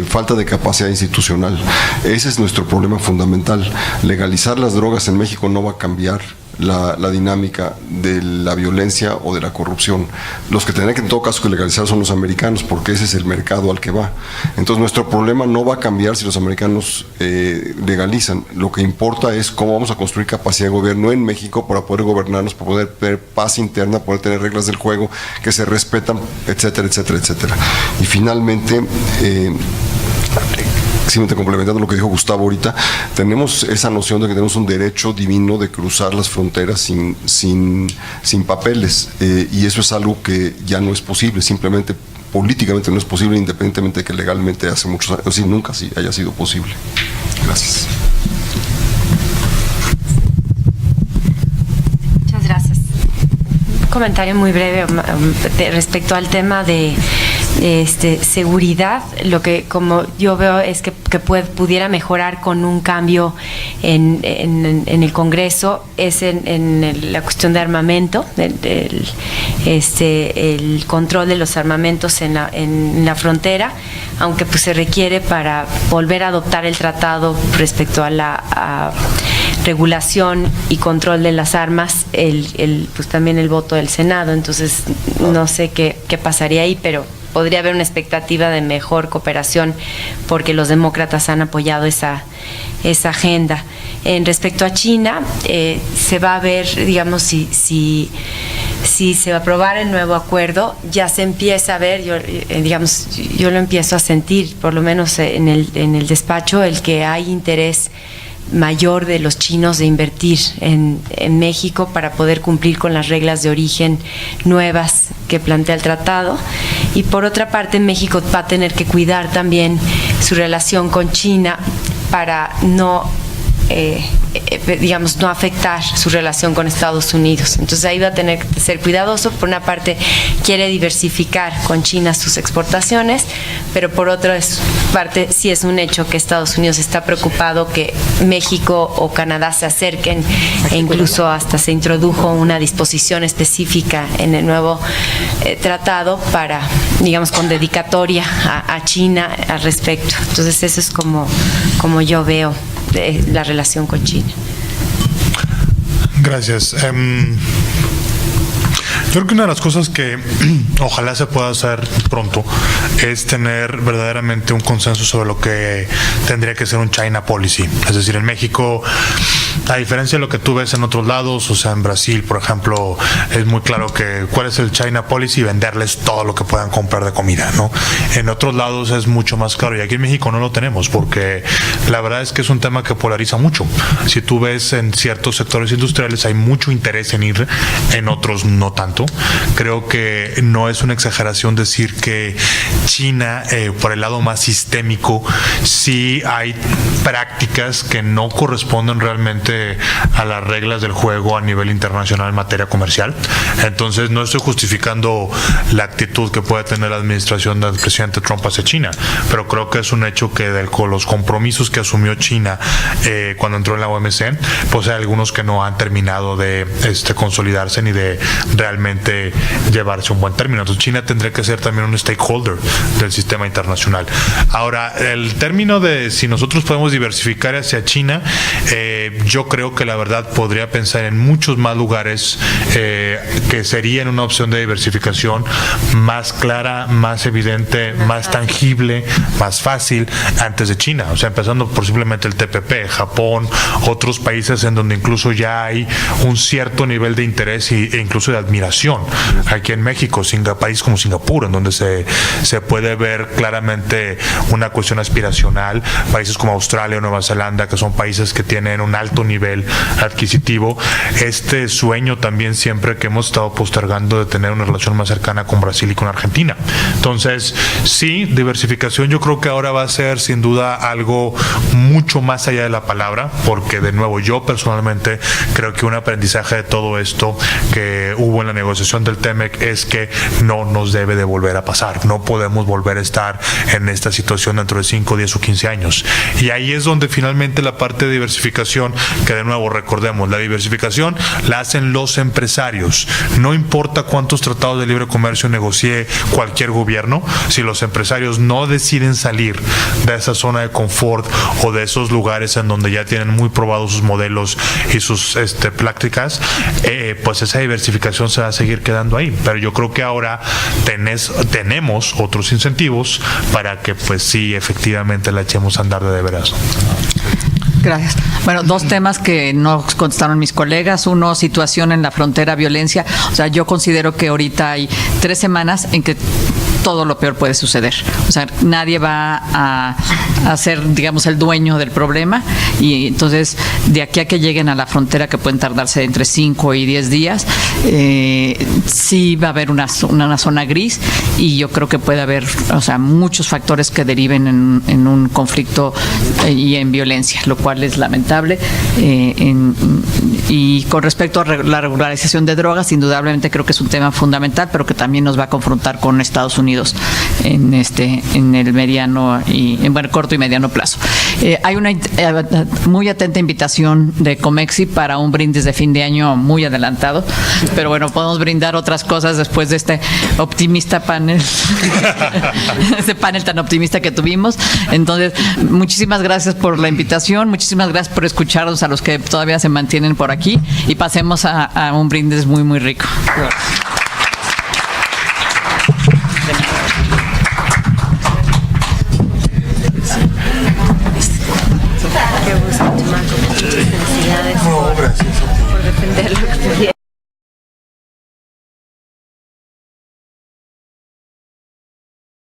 falta de capacidad institucional. Ese es nuestro problema fundamental. Legalizar las drogas en México no va a cambiar la dinámica de la violencia o de la corrupción. Los que tendrán que en todo caso que legalizar son los americanos, porque ese es el mercado al que va. Entonces nuestro problema no va a cambiar si los americanos legalizan. Lo que importa es cómo vamos a construir capacidad de gobierno en México para poder gobernarnos, para poder tener paz interna, poder tener reglas del juego que se respetan, etcétera, etcétera, etcétera. Y finalmente, simplemente complementando lo que dijo Gustavo ahorita, tenemos esa noción de que tenemos un derecho divino de cruzar las fronteras sin papeles, y eso es algo que ya no es posible, simplemente políticamente no es posible, independientemente de que legalmente hace muchos años, sí, nunca sí haya sido posible. Gracias. Muchas gracias. Un comentario muy breve respecto al tema de seguridad. Lo que como yo veo es que pudiera mejorar con un cambio en el Congreso es en la cuestión de armamento, el control de los armamentos en la frontera, aunque pues se requiere para volver a adoptar el tratado respecto a la regulación y control de las armas, pues también el voto del Senado. Entonces no sé qué pasaría ahí, pero podría haber una expectativa de mejor cooperación porque los demócratas han apoyado esa agenda. En respecto a China, se va a ver, digamos, si se va a aprobar el nuevo acuerdo, ya se empieza a ver, yo lo empiezo a sentir, por lo menos en el despacho, el que hay interés mayor de los chinos de invertir en México para poder cumplir con las reglas de origen nuevas que plantea el tratado. Y por otra parte, México va a tener que cuidar también su relación con China para no afectar su relación con Estados Unidos. Entonces ahí va a tener que ser cuidadoso. Por una parte quiere diversificar con China sus exportaciones, pero por otra parte sí es un hecho que Estados Unidos está preocupado que México o Canadá se acerquen, e incluso hasta se introdujo una disposición específica en el nuevo tratado para, con dedicatoria a China al respecto. Entonces eso es como yo veo la relación con China. Gracias. Yo creo que una de las cosas que ojalá se pueda hacer pronto es tener verdaderamente un consenso sobre lo que tendría que ser un China policy. Es decir, en México, a diferencia de lo que tú ves en otros lados, o sea, en Brasil, por ejemplo, es muy claro que cuál es el China policy, venderles todo lo que puedan comprar de comida, ¿no? En otros lados es mucho más claro, y aquí en México no lo tenemos, porque la verdad es que es un tema que polariza mucho. Si tú ves en ciertos sectores industriales hay mucho interés en ir, en otros no tanto. Creo que no es una exageración decir que China, por el lado más sistémico, sí hay prácticas que no corresponden realmente a las reglas del juego a nivel internacional en materia comercial. Entonces no estoy justificando la actitud que puede tener la administración del presidente Trump hacia China, pero creo que es un hecho que con los compromisos que asumió China cuando entró en la OMC, pues hay algunos que no han terminado de consolidarse ni de realmente efectivamente llevarse a un buen término. Entonces China tendría que ser también un stakeholder del sistema internacional. Ahora, el término de si nosotros podemos diversificar hacia China, yo creo que la verdad podría pensar en muchos más lugares que serían una opción de diversificación más clara, más evidente, más tangible, más fácil antes de China. O sea, empezando por simplemente el TPP, Japón, otros países en donde incluso ya hay un cierto nivel de interés e incluso de admiración. Aquí en México, país como Singapur, en donde se puede ver claramente una cuestión aspiracional, países como Australia o Nueva Zelanda, que son países que tienen un alto nivel adquisitivo. Este sueño también siempre que hemos estado postergando de tener una relación más cercana con Brasil y con Argentina. Entonces, sí, diversificación yo creo que ahora va a ser sin duda algo mucho más allá de la palabra, porque de nuevo yo personalmente creo que un aprendizaje de todo esto que hubo en la negociación del TEMEC es que no nos debe de volver a pasar. No podemos volver a estar en esta situación dentro de 5, 10 o 15 años. Y ahí es donde finalmente la parte de diversificación, que de nuevo recordemos, la diversificación la hacen los empresarios. No importa cuántos tratados de libre comercio negocie cualquier gobierno, si los empresarios no deciden salir de esa zona de confort o de esos lugares en donde ya tienen muy probados sus modelos y sus prácticas, pues esa diversificación se va a seguir quedando ahí. Pero yo creo que ahora tenemos otros incentivos para que pues sí, efectivamente la echemos a andar de veras. Gracias. Bueno, dos temas que no contestaron mis colegas. Uno, situación en la frontera, violencia. O sea, yo considero que ahorita hay 3 semanas en que todo lo peor puede suceder. O sea, nadie va a ser, digamos, el dueño del problema, y entonces de aquí a que lleguen a la frontera, que pueden tardarse entre 5 y 10 días, sí va a haber una zona gris, y yo creo que puede haber, o sea, muchos factores que deriven en un conflicto y en violencia, lo cual es lamentable. Y con respecto a la regularización de drogas, indudablemente creo que es un tema fundamental, pero que también nos va a confrontar con Estados Unidos en el mediano corto y mediano plazo. Hay una muy atenta invitación de Comexi para un brindis de fin de año muy adelantado, pero bueno, podemos brindar otras cosas después de este optimista panel, este panel tan optimista que tuvimos. Entonces, muchísimas gracias por la invitación, muchísimas gracias por escucharnos a los que todavía se mantienen por aquí, y pasemos a un brindis muy, muy rico. Gracias.